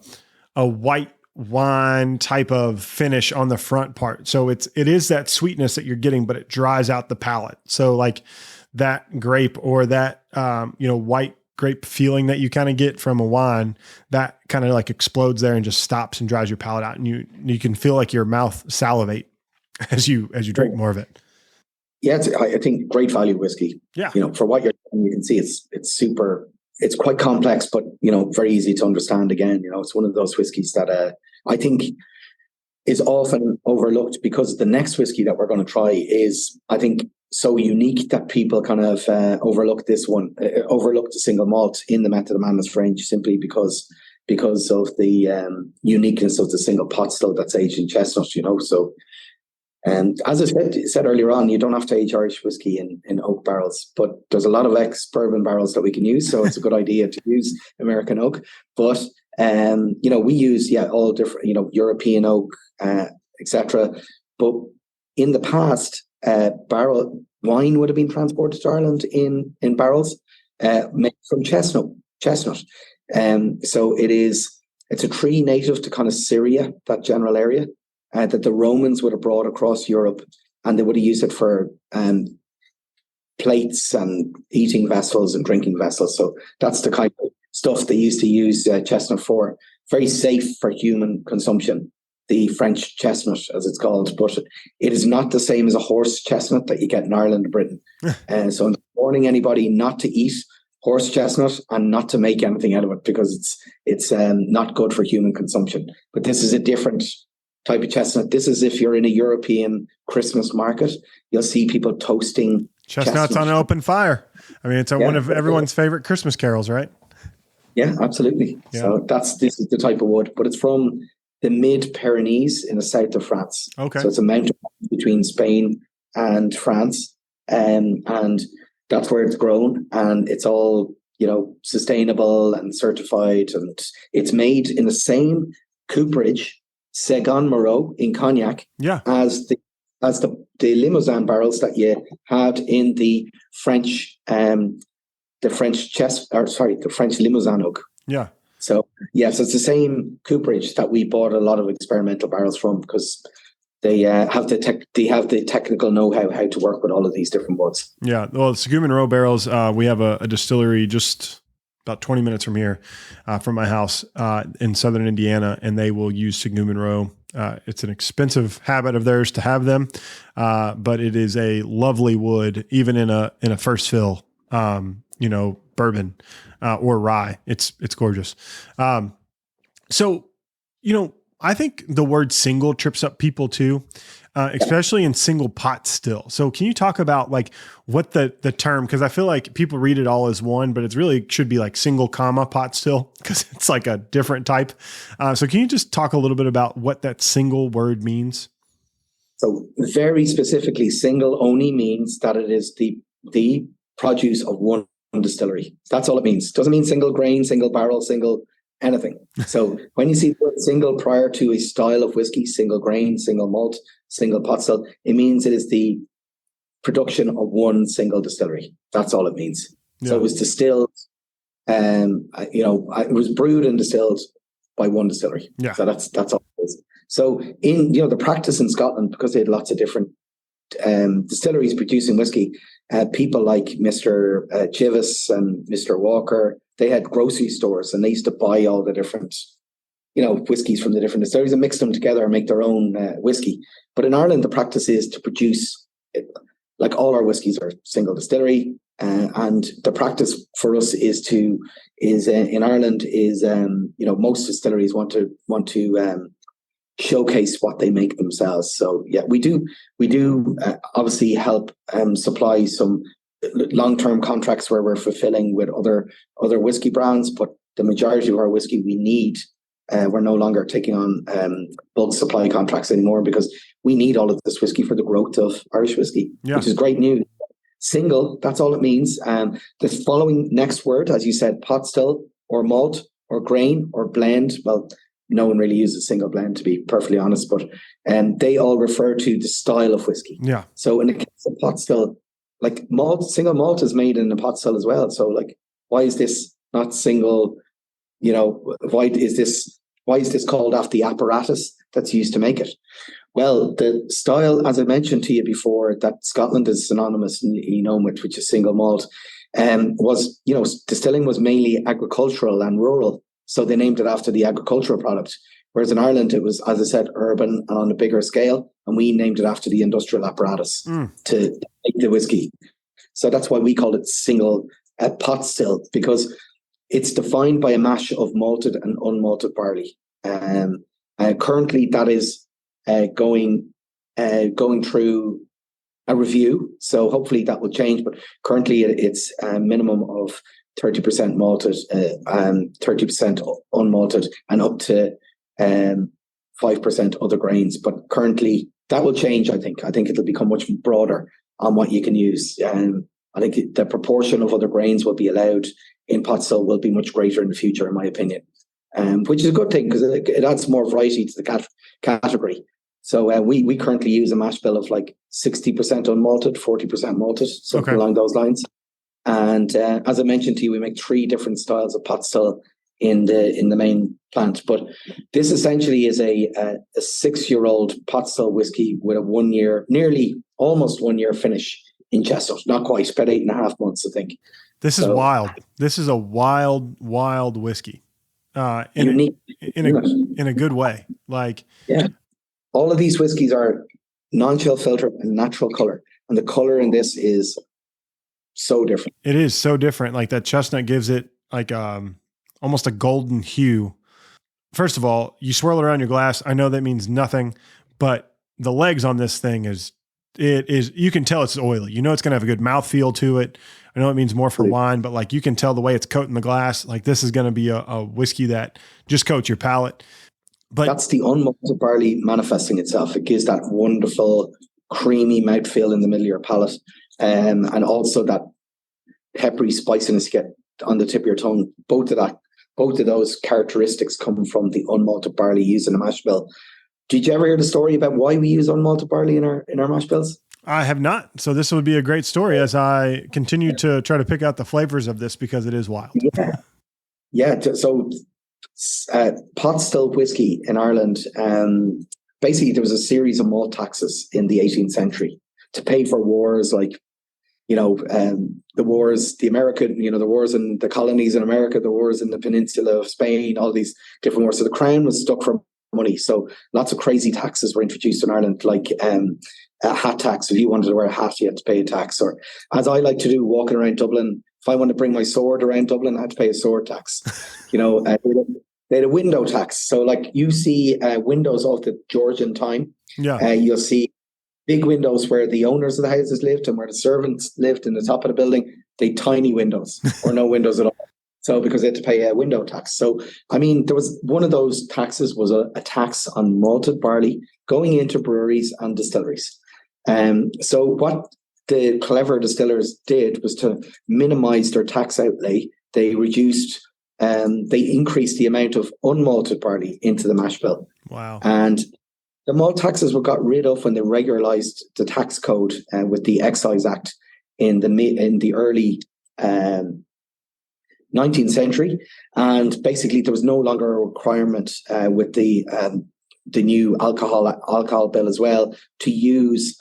white wine type of finish on the front part. So it is that sweetness that you're getting, but it dries out the palate. So like that grape or that white grape feeling that you kind of get from a wine, that kind of like explodes there and just stops and dries your palate out, and you can feel like your mouth salivate as you drink more of it. Yeah, I think great value whiskey. Yeah. For what you can see, it's super, it's quite complex, but, very easy to understand again. It's one of those whiskeys that I think is often overlooked, because the next whiskey that we're going to try is, I think, so unique that people kind of overlook this one, overlook the single malt in the Method of Madness range, simply because of the uniqueness of the single pot still that's aged in chestnut, So, and as I said earlier on, you don't have to age Irish whiskey in oak barrels, but there's a lot of ex-bourbon barrels that we can use. So it's a good idea to use American oak. But, we use, all different, European oak, etc. But in the past, barrel wine would have been transported to Ireland in barrels made from chestnut. So it's a tree native to kind of Syria, that general area. That the Romans would have brought across Europe, and they would have used it for plates and eating vessels and drinking vessels. So that's the kind of stuff they used to use chestnut for. Very safe for human consumption, the French chestnut, as it's called. But it is not the same as a horse chestnut that you get in Ireland and Britain. So I'm warning anybody not to eat horse chestnut and not to make anything out of it, because it's not good for human consumption. But this is a different type of chestnut. This is if you're in a European Christmas market, you'll see people toasting chestnuts on an open fire. I mean, it's one of everyone's favorite Christmas carols, right? Yeah, absolutely. Yeah. So this is the type of wood, but it's from the mid-Pyrenees in the south of France. Okay. So it's a mountain between Spain and France, and that's where it's grown, and it's all, sustainable and certified, and it's made in the same cooperage, Segon Moreau in Cognac, as the Limousin barrels that you had in the French Limousin oak. Yeah. So yes, it's the same cooperage that we bought a lot of experimental barrels from, because they have the technical know-how how to work with all of these different woods. Yeah. Well, Segon Moreau barrels, we have a distillery just about 20 minutes from here, from my house, in southern Indiana, and they will use Segon Moreau. It's an expensive habit of theirs to have them, but it is a lovely wood, even in a first fill, bourbon or rye. It's gorgeous. So, I think the word single trips up people too, especially in single pot still. So can you talk about like what the term, because I feel like people read it all as one, but it's really should be like single comma pot still, because it's like a different type. So can you just talk a little bit about what that single word means? So very specifically, single only means that it is the produce of one distillery. That's all it means. Doesn't mean single grain, single barrel, single anything. So when you see the word single prior to a style of whiskey, single grain, single malt, single pot still, it means it is the production of one single distillery. That's all it means. Yeah. So it was distilled, it was brewed and distilled by one distillery. Yeah. So that's all it is. So in the practice in Scotland, because they had lots of different distilleries producing whiskey, people like Mr. Chivis and Mr. Walker, they had grocery stores, and they used to buy all the different, whiskies from the different distilleries and mix them together and make their own whiskey. But in Ireland, the practice is to produce, like all our whiskies are single distillery, and the practice for us is in Ireland is most distilleries want to showcase what they make themselves. So yeah, we do obviously help supply some long-term contracts where we're fulfilling with other whiskey brands, but the majority of our whiskey we need. We're no longer taking on bulk supply contracts anymore because we need all of this whiskey for the growth of Irish whiskey, which is great news. Single, that's all it means. The following next word, as you said, pot still or malt or grain or blend. Well, no one really uses single blend, to be perfectly honest, but they all refer to the style of whiskey. Yeah. So in the case of pot still, like single malt is made in a pot still as well. So like, why is this not single? Why is this called after the apparatus that's used to make it? Well, the style, as I mentioned to you before, that Scotland is synonymous, with, which is single malt, was, distilling was mainly agricultural and rural. So they named it after the agricultural product. Whereas in Ireland, it was, as I said, urban and on a bigger scale. And we named it after the industrial apparatus to make the whiskey. So that's why we call it single pot still, because it's defined by a mash of malted and unmalted barley. Currently, that is going through a review. So hopefully that will change. But currently, it's a minimum of 30% malted, 30% unmalted, and up to 5% other grains. But currently, that will change. I think it'll become much broader on what you can use. I think the proportion of other grains will be allowed in pot still will be much greater in the future, in my opinion, which is a good thing because it adds more variety to the category. So we currently use a mash bill of like 60% unmalted, 40% malted, something along those lines. And as I mentioned to you, we make 3 different styles of pot still in the main plant. But this essentially is a 6-year-old pot still whiskey with a almost 1 year finish in chestnut. Not quite, about 8.5 months, I think. This is wild. This is a wild whiskey. Unique. In a good way. Like, yeah. All of these whiskeys are non-chill filtered and natural color. And the color in this is so different. It is so different. Like that chestnut gives it like almost a golden hue. First of all, you swirl it around your glass. I know that means nothing, but the legs on this thing you can tell it's oily. It's going to have a good mouthfeel to it. I know it means more for wine, but like you can tell the way it's coating the glass. Like this is going to be a whiskey that just coats your palate. But that's the unmalted barley manifesting itself. It gives that wonderful creamy mouthfeel in the middle of your palate, and also that peppery spiciness you get on the tip of your tongue. Both of those characteristics come from the unmalted barley used in a mash bill. Did you ever hear the story about why we use unmalted barley in our mash bills? I have not. So this would be a great story as I continue to try to pick out the flavors of this because it is wild. Yeah. So pot still whiskey in Ireland, basically there was a series of malt taxes in the 18th century to pay for wars like, the wars, the wars in the colonies in America, the wars in the peninsula of Spain, all these different wars. So the crown was stuck for money. So lots of crazy taxes were introduced in Ireland, like a hat tax. If you wanted to wear a hat, you had to pay a tax. Or as I like to do, walking around Dublin, if I want to bring my sword around Dublin, I had to pay a sword tax. They had a window tax. So like you see windows of the Georgian time. Yeah. You'll see big windows where the owners of the houses lived and where the servants lived in the top of the building. They had tiny windows or no windows at all. So because they had to pay a window tax. So, there was one of those taxes was a tax on malted barley going into breweries and distilleries. So what the clever distillers did was to minimize their tax outlay. They increased the amount of unmalted barley into the mash bill. Wow. And the malt taxes were got rid of when they regularized the tax code with the Excise Act in the early 19th century, and basically there was no longer a requirement with the new alcohol bill as well to use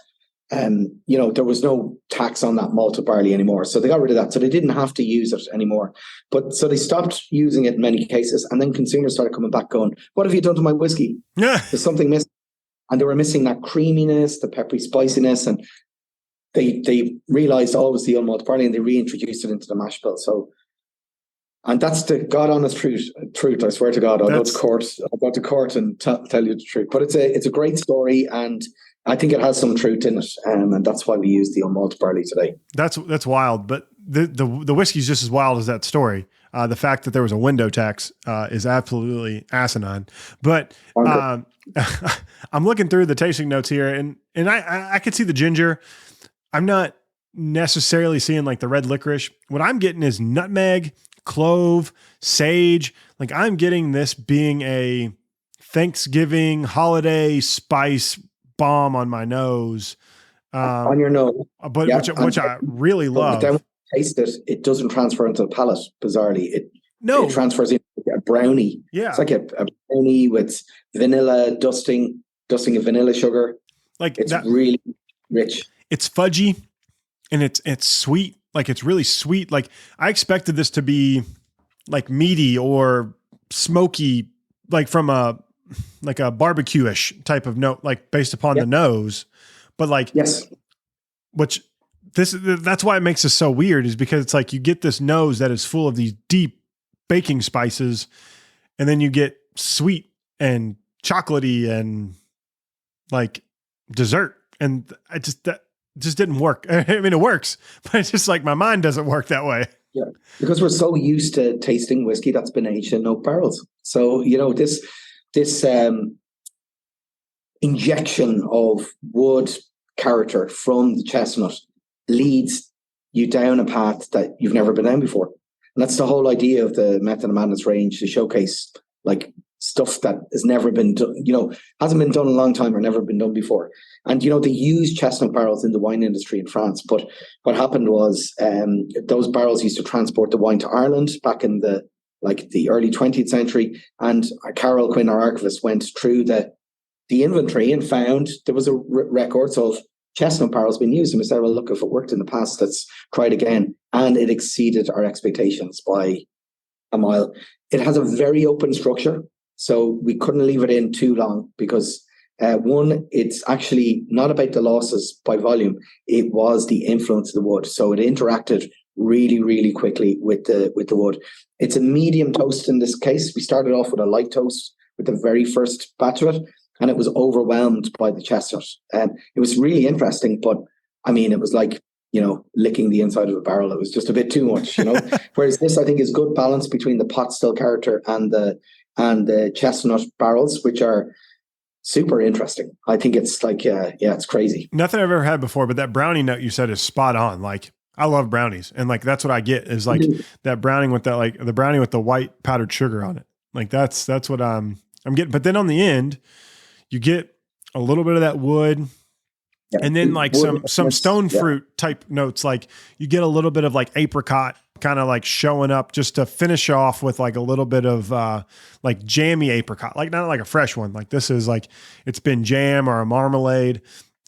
there was no tax on that malted barley anymore. So they got rid of that. So they didn't have to use it anymore. But so they stopped using it in many cases. And then consumers started coming back going, what have you done to my whiskey? Yeah. There's something missing. And they were missing that creaminess, the peppery spiciness. And they realized, oh, it was the unmalted barley, and they reintroduced it into the mash bill. So, and that's the God honest truth. I swear to God, I'll go to court and tell you the truth. But it's a great story, and I think it has some truth in it, and that's why we use the unmalted barley today. That's wild, but the whiskey's just as wild as that story. The fact that there was a window tax is absolutely asinine. But I'm looking through the tasting notes here, and I could see the ginger. I'm not necessarily seeing like the red licorice. What I'm getting is nutmeg, clove, sage. Like I'm getting this being a Thanksgiving holiday spice bomb on my nose. On your nose. But yeah, which I really love. But then when you taste it, it doesn't transfer into the palate, bizarrely. It transfers into a brownie. Yeah. It's like a brownie with vanilla dusting of vanilla sugar. Like it's really rich. It's fudgy and it's sweet. Like it's really sweet. Like I expected this to be like meaty or smoky, like from a barbecue-ish type of note, like based upon the nose. But like, yes, that's why it makes this so weird, is because it's like you get this nose that is full of these deep baking spices, and then you get sweet and chocolatey and like dessert. And that just didn't work. I mean, it works, but it's just like my mind doesn't work that way. Yeah, because we're so used to tasting whiskey that's been aged in oak barrels. So, this injection of wood character from the chestnut leads you down a path that you've never been down before. And that's the whole idea of the Method of Madness range, to showcase like stuff that has never been done, hasn't been done in a long time or never been done before. And, they used chestnut barrels in the wine industry in France. But what happened was those barrels used to transport the wine to Ireland back in the early 20th century. And Carol Quinn, our archivist, went through the inventory and found there was records of chestnut barrels being used. And we said, well, look, if it worked in the past, let's try it again. And it exceeded our expectations by a mile. It has a very open structure, so we couldn't leave it in too long because one, it's actually not about the losses by volume. It was the influence of the wood. So it interacted really, really quickly with the wood. It's a medium toast in this case. We started off with a light toast with the very first batch of it, and it was overwhelmed by the chestnut. It was really interesting, but I mean, it was like, licking the inside of a barrel. It was just a bit too much, Whereas this, I think, is good balance between the pot still character and the chestnut barrels, which are super interesting. I think it's like, it's crazy. Nothing I've ever had before, but that brownie note you said is spot on. Like, I love brownies, and like that's what I get is like that brownie with that, like the brownie with the white powdered sugar on it. Like that's what I'm getting. But then on the end, you get a little bit of that wood. Yeah, and then like some stone fruit type notes, like you get a little bit of like apricot kind of like showing up just to finish off with like a little bit of like jammy apricot, like not like a fresh one. Like this is like, it's been jam or a marmalade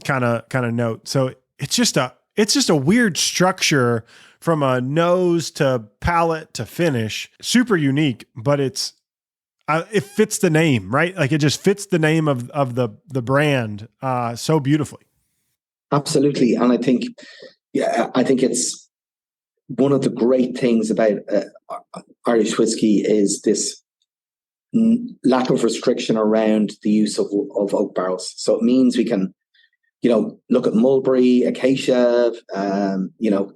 kind of note. So it's just a weird structure from a nose to palate to finish. Super unique, but it fits the name, right? Like it just fits the name of the brand so beautifully. Absolutely. And I think it's one of the great things about Irish whiskey is this lack of restriction around the use of oak barrels. So it means we can, look at mulberry, acacia,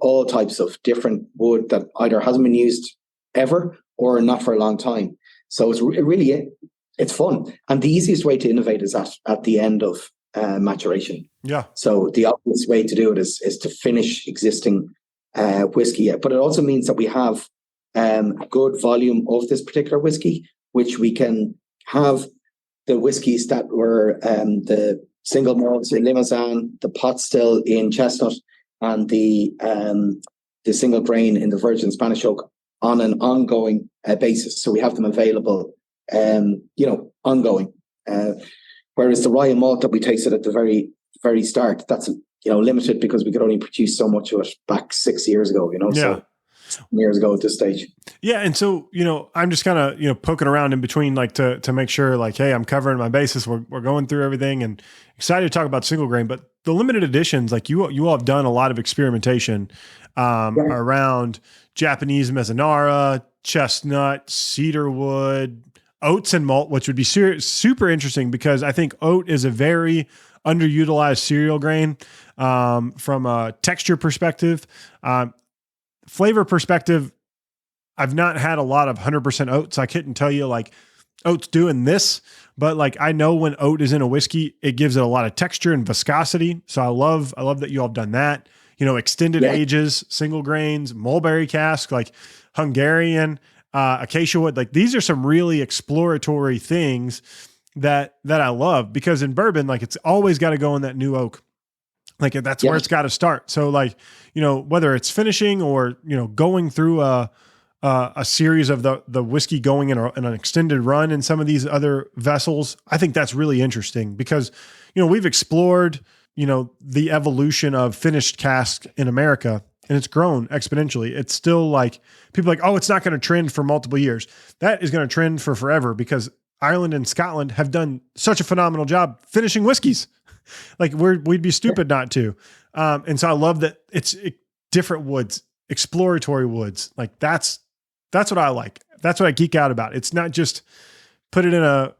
all types of different wood that either hasn't been used ever or not for a long time. So it's fun. And the easiest way to innovate is at the end of maturation. Yeah. So the obvious way to do it is to finish existing whiskey. But it also means that we have a good volume of this particular whiskey, which we can have the whiskies that were the single malts in Limousin, the pot still in chestnut, and the single grain in the virgin Spanish oak on an ongoing basis. So we have them available, ongoing. Whereas the rye and malt that we tasted at the very, very start, that's limited because we could only produce so much of it back 6 years ago, so years ago at this stage. Yeah. And so, I'm just kind of, poking around in between, like to make sure like, hey, I'm covering my bases. We're going through everything and excited to talk about single grain, but the limited editions, like you all have done a lot of experimentation around Japanese Mezzanara, chestnut, cedarwood, oats and malt, which would be super interesting because I think oat is a very underutilized cereal grain from a texture perspective. Flavor perspective, I've not had a lot of 100% oats. I couldn't tell you like oat's doing this, but like I know when oat is in a whiskey, it gives it a lot of texture and viscosity. So I love that you all have done that. Extended ages, single grains, mulberry cask, like Hungarian, acacia wood. Like these are some really exploratory things that I love because in bourbon, like it's always got to go in that new oak. Like that's where it's got to start. So like, whether it's finishing or, going through a series of the whiskey going in an extended run in some of these other vessels, I think that's really interesting because, we've explored, the evolution of finished cask in America and it's grown exponentially. It's still like people are like, oh, it's not going to trend for multiple years. That is going to trend for forever because Ireland and Scotland have done such a phenomenal job finishing whiskeys. Like we'd be stupid not to. And so I love that it's different woods, exploratory woods. Like that's what I like. That's what I geek out about. It's not just put it in a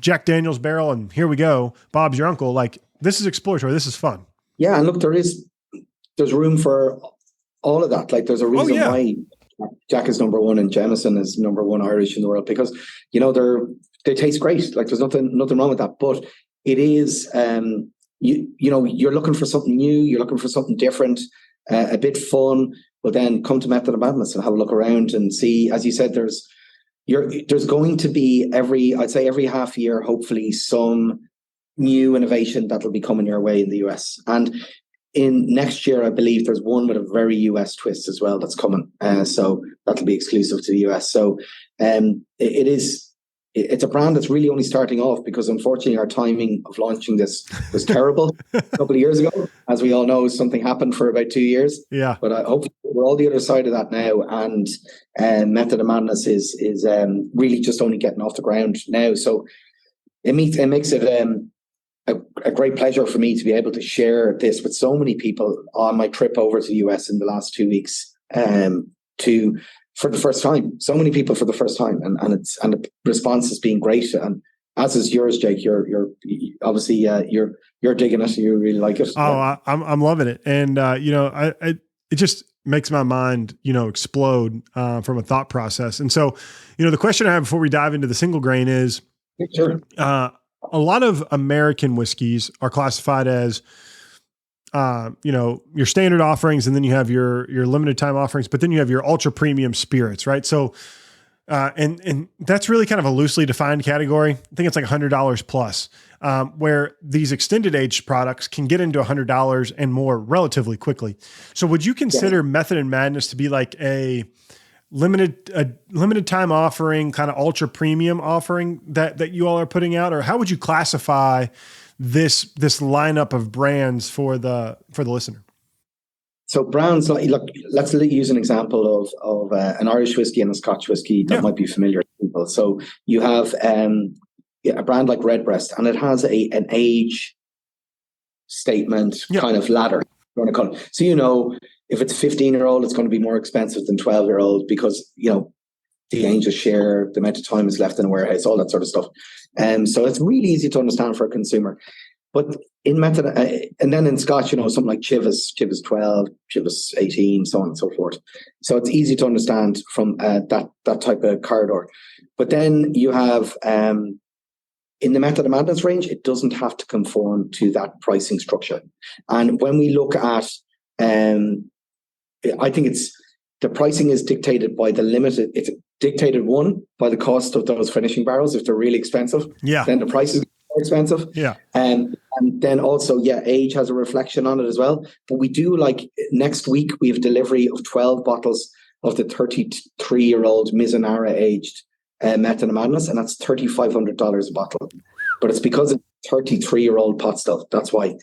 Jack Daniel's barrel and here we go. Bob's your uncle. Like this is exploratory. This is fun. Yeah. And look, there's room for all of that. Like there's a reason why Jack is number one and Jameson is number one Irish in the world because, they taste great. Like there's nothing wrong with that. But it is, you're looking for something new. You're looking for something different, a bit fun. But then come to Method of Madness and have a look around and see. As you said, there's going to be every half year, hopefully, some new innovation that'll be coming your way in the US. And in next year, I believe there's one with a very US twist as well that's coming. So that'll be exclusive to the US. So it's a brand that's really only starting off because unfortunately our timing of launching this was terrible a couple of years ago. As we all know, something happened for about 2 years. Yeah. But hopefully we're all the other side of that now. And Method of Madness is really just only getting off the ground now. So it makes it a great pleasure for me to be able to share this with so many people on my trip over to the US in the last 2 weeks for the first time. So many people for the first time, and the response has been great. And as is yours, Jake. You're obviously you're digging it. You really like it. Oh, I'm loving it, and it just makes my mind explode from a thought process. And so the question I have before we dive into the single grain is, sure. A lot of American whiskeys are classified as your standard offerings, and then you have your limited time offerings, but then you have your ultra premium spirits, right? So, and that's really kind of a loosely defined category. I think it's like $100 plus, where these extended age products can get into $100 and more relatively quickly. So would you consider Method and Madness to be like a limited time offering, kind of ultra premium offering that you all are putting out, or how would you classify this lineup of brands for the listener? So brands, look, let's use an example of an Irish whiskey and a Scotch whiskey that might be familiar to people. So you have a brand like Redbreast, and it has an age statement kind of ladder. You want to call it. So if it's a 15-year-old, it's going to be more expensive than 12-year-old because the Angels share, the amount of time is left in a warehouse, all that sort of stuff. So it's really easy to understand for a consumer. But in Method, and then in Scotch, something like Chivas 12, Chivas 18, so on and so forth. So it's easy to understand from that type of corridor. But then you have, in the Method of Madness range, it doesn't have to conform to that pricing structure. And when we look at, I think the pricing is dictated by the limited. It's dictated by the cost of those finishing barrels. If they're really expensive, then the price is more expensive. Yeah, and then also, age has a reflection on it as well. But we do next week we have delivery of 12 bottles of the 33-year-old Mizunara aged Method of Madness, and that's $3,500 a bottle. But it's because it's 33-year-old pot still. That's why.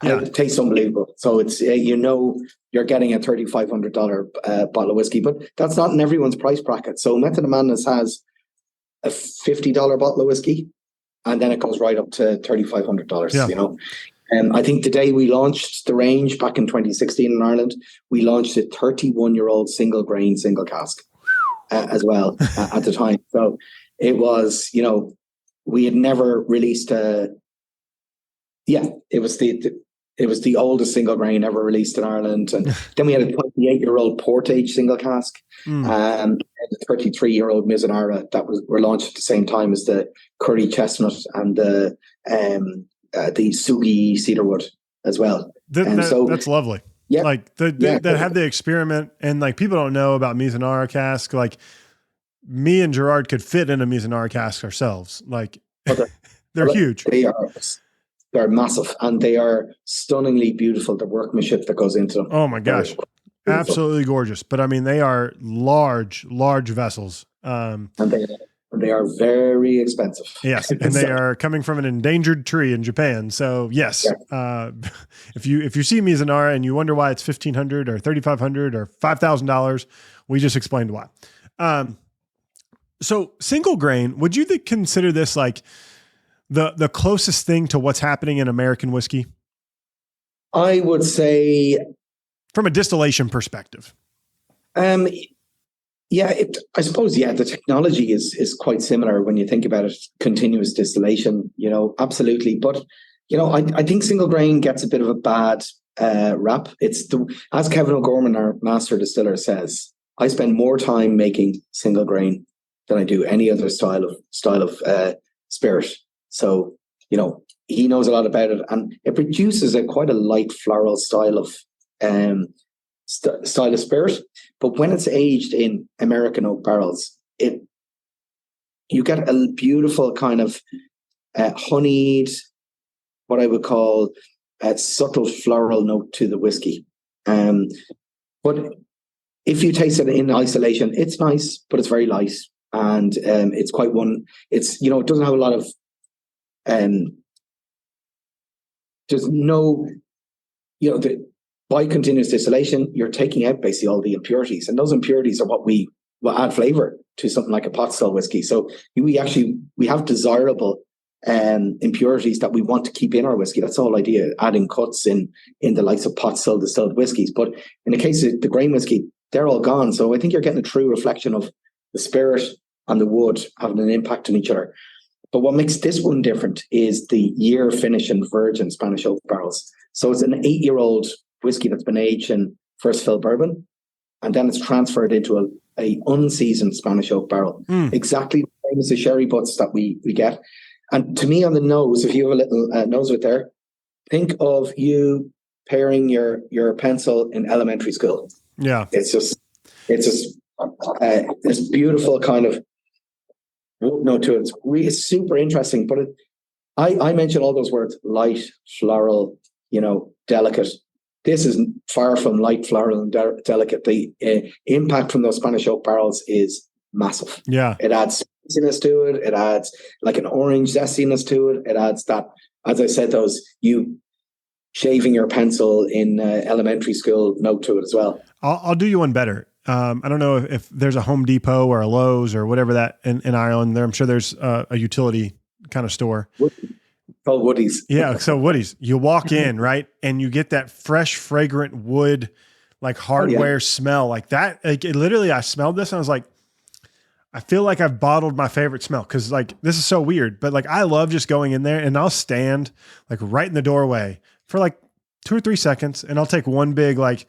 Yeah. It tastes unbelievable. So it's, you're getting a $3,500 bottle of whiskey, but that's not in everyone's price bracket. So Method of Madness has a $50 bottle of whiskey, and then it goes right up to $3,500, And I think the day we launched the range back in 2016 in Ireland, we launched a 31-year-old single grain, single cask as well at the time. So it was, we had never released it was the oldest single grain ever released in Ireland. And then we had a 28-year-old port age single cask and a 33-year-old Mizunara that were launched at the same time as the curry chestnut and the Sugi cedarwood as well. That's lovely. Yeah. Like that have the experiment, and like people don't know about Mizunara cask. Like me and Gerard could fit in a Mizunara cask ourselves. Like they're huge. They're massive, and they are stunningly beautiful. The workmanship that goes into them. Oh my gosh. Absolutely gorgeous. But I mean, they are large vessels. And they are very expensive. Yes. And they are coming from an endangered tree in Japan. So yes, if you see Mizunara and you wonder why it's $1,500 or $3,500 or $5,000, we just explained why. So single grain, would you consider this like the closest thing to what's happening in American whiskey? I would say, from a distillation perspective. I suppose, the technology is quite similar when you think about it. Continuous distillation, absolutely. But, I think single grain gets a bit of a bad rap. As Kevin O'Gorman, our master distiller, says, I spend more time making single grain than I do any other style of spirit. So, he knows a lot about it, and it produces quite a light floral style of spirit. But when it's aged in American oak barrels, you get a beautiful kind of honeyed, what I would call a subtle floral note to the whiskey. But if you taste it in isolation, it's nice, but it's very light, and it's quite it doesn't have a lot of there's no, by continuous distillation, you're taking out basically all the impurities, and those impurities are what add flavor to something like a pot still whiskey. So we have desirable impurities that we want to keep in our whiskey. That's the whole idea, adding cuts in the likes of pot still distilled whiskies. But in the case of the grain whiskey, they're all gone. So I think you're getting a true reflection of the spirit and the wood having an impact on each other. But what makes this one different is the year finish in virgin Spanish oak barrels. So it's an 8-year-old whiskey that's been aged in first fill bourbon, and then it's transferred into a unseasoned Spanish oak barrel. Exactly the same as the sherry butts that we get. And to me, on the nose, if you have a little nose with there, think of you pairing your pencil in elementary school. Yeah, it's just this beautiful kind of note to it. It's super interesting. But I mentioned all those words: light, floral, delicate. This is far from light, floral, and delicate. The impact from those Spanish oak barrels is massive. Yeah, it adds spiciness to it. It adds like an orange zestiness to it. It adds that, as I said, those you shaving your pencil in elementary school note to it as well. I'll do you one better. I don't know if there's a Home Depot or a Lowe's or whatever that in Ireland. I'm sure there's a utility kind of store. Called Woody's. Yeah, so Woody's. You walk in, right, and you get that fresh, fragrant wood, like hardware smell, like that. Like literally, I smelled this and I was like, I feel like I've bottled my favorite smell, because like this is so weird, but like I love just going in there and I'll stand like right in the doorway for like 2 or 3 seconds, and I'll take one big like.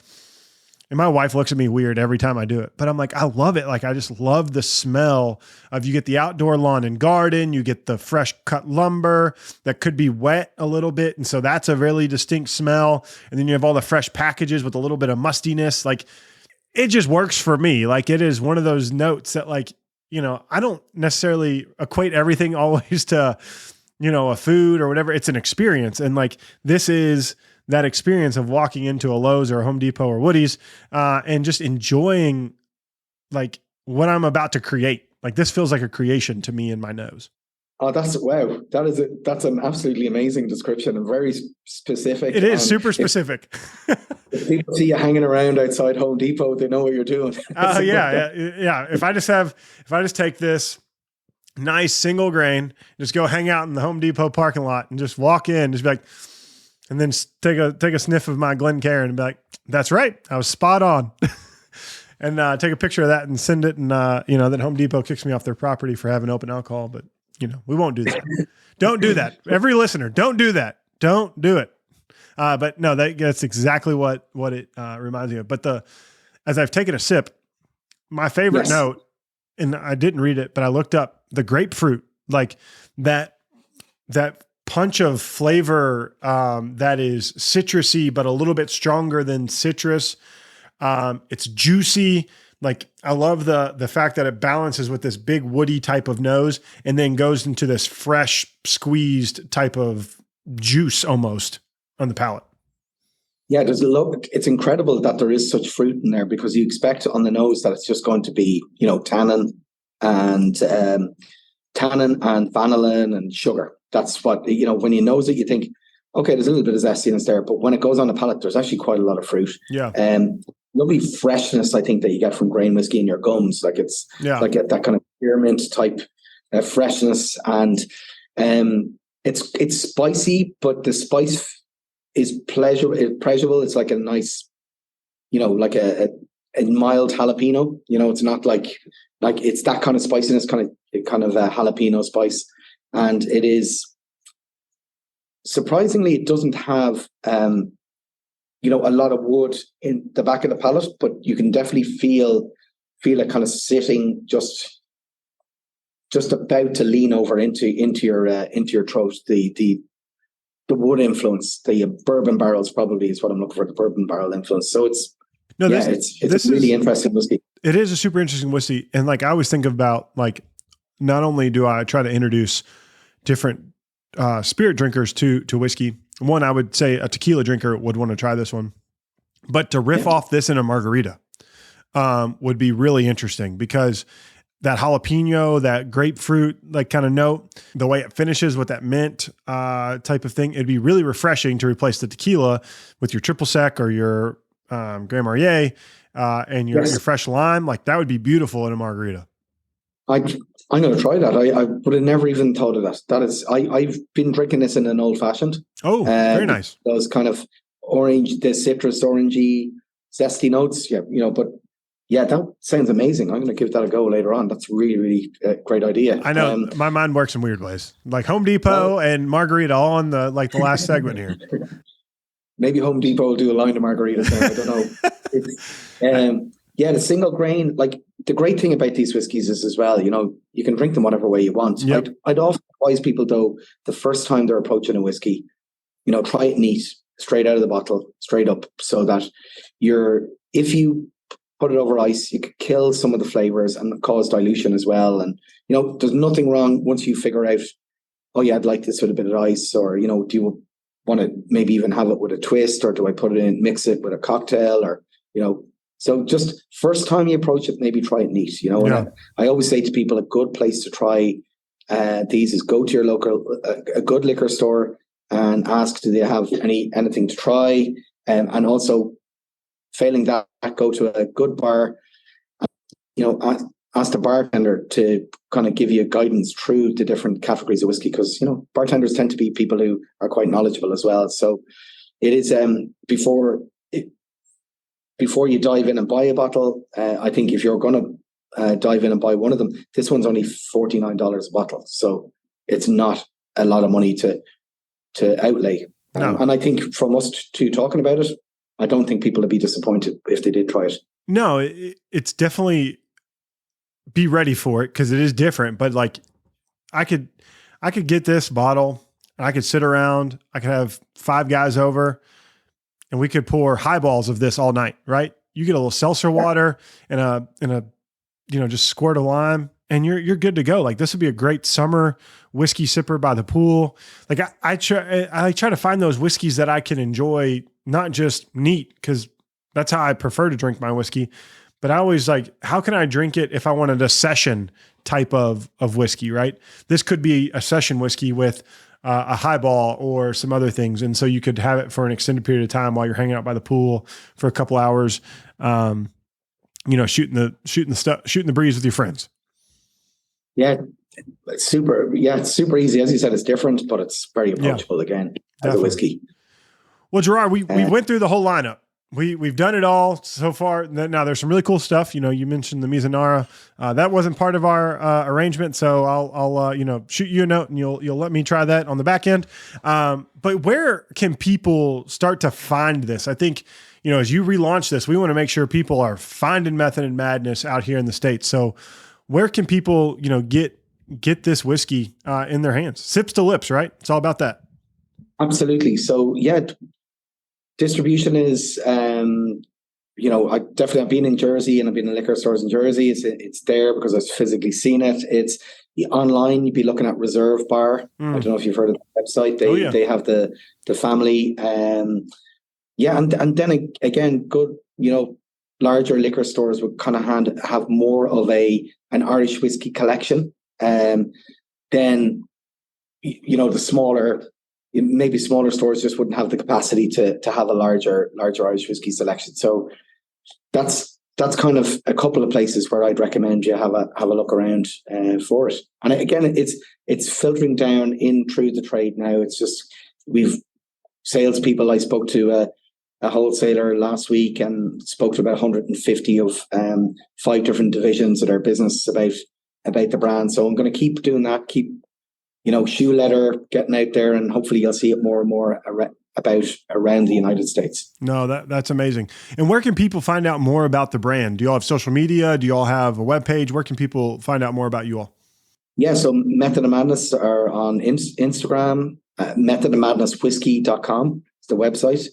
And my wife looks at me weird every time I do it, but I'm like, I love it. Like, I just love the smell of, you get the outdoor lawn and garden, you get the fresh cut lumber that could be wet a little bit. And so that's a really distinct smell. And then you have all the fresh packages with a little bit of mustiness. Like, it just works for me. Like, it is one of those notes that like, I don't necessarily equate everything always to, a food or whatever. It's an experience. And like, this is that experience of walking into a Lowe's or a Home Depot or Woody's and just enjoying like what I'm about to create. Like, this feels like a creation to me in my nose. Oh, wow. That's an absolutely amazing description and very specific. It is super specific. If people see you hanging around outside Home Depot, they know what you're doing. Oh yeah. If I just take this nice single grain, just go hang out in the Home Depot parking lot and just walk in, just be like, and then take a sniff of my Glencairn and be like, that's right, I was spot on. And take a picture of that and send it. And, then Home Depot kicks me off their property for having open alcohol, but we won't do that. Don't do that. Every listener, don't do that. Don't do it. But no, that's exactly what it reminds me of. But as I've taken a sip, my favorite note, and I didn't read it, but I looked up the grapefruit, like that punch of flavor that is citrusy, but a little bit stronger than citrus. It's juicy. Like I love the fact that it balances with this big woody type of nose and then goes into this fresh squeezed type of juice almost on the palate. Yeah, it's incredible that there is such fruit in there, because you expect on the nose that it's just going to be, tannin and vanillin and sugar. That's what, when you nose it, you think, okay, there's a little bit of zestiness there, but when it goes on the palate, there's actually quite a lot of fruit. Yeah. Lovely freshness, I think, that you get from grain whiskey in your gums. Like it's like that kind of spearmint type freshness, and it's spicy, but the spice is pleasurable. It's like a nice, like a mild jalapeno. It's not like it's that kind of spiciness, kind of a jalapeno spice, and it is surprisingly, it doesn't have a lot of wood in the back of the palate, but you can definitely feel it kind of sitting just about to lean over into your throat. The wood influence, the bourbon barrels probably is what I'm looking for. The bourbon barrel influence. So it's really interesting whiskey. It is a super interesting whiskey, and like I always think about, like, not only do I try to introduce different spirit drinkers to whiskey. One, I would say a tequila drinker would want to try this one, but to riff off this in a margarita would be really interesting, because that jalapeno, that grapefruit, like kind of note, the way it finishes with that mint type of thing, it'd be really refreshing to replace the tequila with your triple sec or your Grand Marnier and your fresh lime. Like that would be beautiful in a margarita. I'm going to try that. I would have never even thought of that. That is, I've been drinking this in an old fashioned. Oh, very nice. Those kind of orange, the citrus, orangey, zesty notes. Yeah, but yeah, that sounds amazing. I'm going to give that a go later on. That's really, really a great idea. I know my mind works in weird ways, like Home Depot and margarita all on the last segment here. Maybe Home Depot will do a line of margaritas now. I don't know. Yeah, the single grain, like the great thing about these whiskies is as well, you can drink them whatever way you want. Yep. I'd often advise people, though, the first time they're approaching a whiskey, try it neat, straight out of the bottle, straight up, so that if you put it over ice, you could kill some of the flavors and cause dilution as well. And, there's nothing wrong once you figure out, oh yeah, I'd like this with a bit of ice, or, do you want to maybe even have it with a twist, or do I put it in, mix it with a cocktail, or, so just first time you approach it, maybe try it neat, And I always say to people, a good place to try these is go to your local, a good liquor store and ask, do they have anything to try? And also, failing that, go to a good bar, ask the bartender to kind of give you guidance through the different categories of whiskey, because, bartenders tend to be people who are quite knowledgeable as well. So it is before you dive in and buy a bottle, I think if you're going to dive in and buy one of them, this one's only $49 a bottle. So it's not a lot of money to outlay. No. And I think from us two talking about it, I don't think people would be disappointed if they did try it. No, it's definitely, be ready for it, because it is different. But like I could get this bottle and I could sit around, I could have 5 guys over, and we could pour highballs of this all night, right? You get a little seltzer water and a just squirt of lime, and you're good to go. Like this would be a great summer whiskey sipper by the pool. Like I try to find those whiskeys that I can enjoy, not just neat, because that's how I prefer to drink my whiskey, but I always like, how can I drink it if I wanted a session type of whiskey, right? This could be a session whiskey with a highball or some other things. And so you could have it for an extended period of time while you're hanging out by the pool for a couple hours, shooting the breeze with your friends. Yeah. It's super easy. As you said, it's different, but it's very approachable again as a whiskey. Well, Gerard, we went through the whole lineup. We've done it all so far. Now there's some really cool stuff. You mentioned the Mizunara. That wasn't part of our arrangement, so I'll shoot you a note and you'll let me try that on the back end. But where can people start to find this? I think, as you relaunch this, we want to make sure people are finding Method and Madness out here in the States. So where can people, get this whiskey in their hands? Sips to lips, right? It's all about that. Absolutely. So distribution is, I've been in Jersey and I've been in liquor stores in Jersey. It's there because I've physically seen it. It's online. You'd be looking at Reserve Bar. I don't know if you've heard of the website. They have the family. And then again, good, larger liquor stores would kind of have more of an Irish whiskey collection. Then, the smaller stores just wouldn't have the capacity to have a larger Irish whiskey selection. So that's kind of a couple of places where I'd recommend you have a look around for it. And again, it's filtering down in through the trade now. It's just, we've salespeople. I spoke to a wholesaler last week and spoke to about 150 of 5 different divisions of their business about the brand. So I'm going to keep doing that. Keep shoe leather, getting out there, and hopefully you'll see it more and more around the United States. No, that's amazing. And where can people find out more about the brand? Do you all have social media? Do you all have a webpage? Where can people find out more about you all? Yeah, so Method and Madness are on Instagram, methodandmadnesswhiskey.com is the website.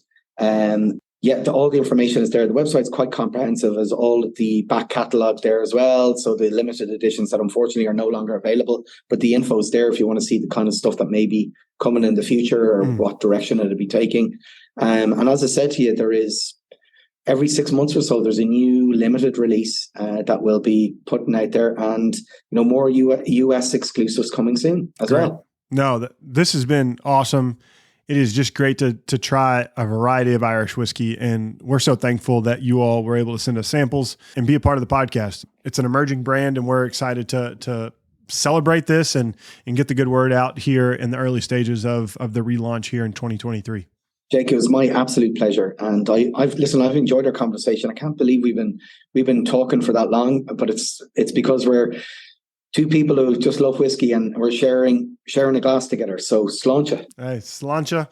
All the information is there. The website's quite comprehensive. There's all of the back catalogue there as well. So the limited editions that unfortunately are no longer available, but the info is there if you want to see the kind of stuff that may be coming in the future or what direction it'll be taking. And as I said to you, there is every 6 months or so, there's a new limited release that we'll be putting out there, and more US exclusives coming soon as well. No, this has been awesome. It is just great to try a variety of Irish whiskey, and we're so thankful that you all were able to send us samples and be a part of the podcast. It's an emerging brand, and we're excited to celebrate this and get the good word out here in the early stages of the relaunch here in 2023. Jake, it was my absolute pleasure, and I've enjoyed our conversation. I can't believe we've been talking for that long, but it's because we're two people who just love whiskey and we're sharing a glass together. So sláinte. Hey, sláinte.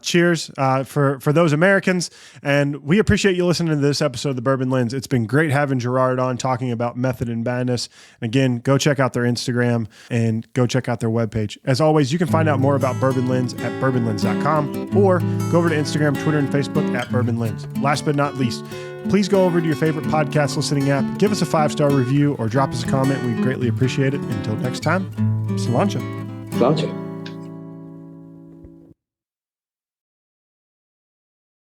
Cheers for those Americans. And we appreciate you listening to this episode of the Bourbon Lens. It's been great having Gerard on talking about Method and Madness. And again, go check out their Instagram and go check out their webpage. As always, you can find out more about Bourbon Lens at bourbonlens.com or go over to Instagram, Twitter, and Facebook at Bourbon Lens. Last but not least, please go over to your favorite podcast listening app, give us a 5-star review, or drop us a comment. We'd greatly appreciate it. Until next time, sláinte. Sláinte.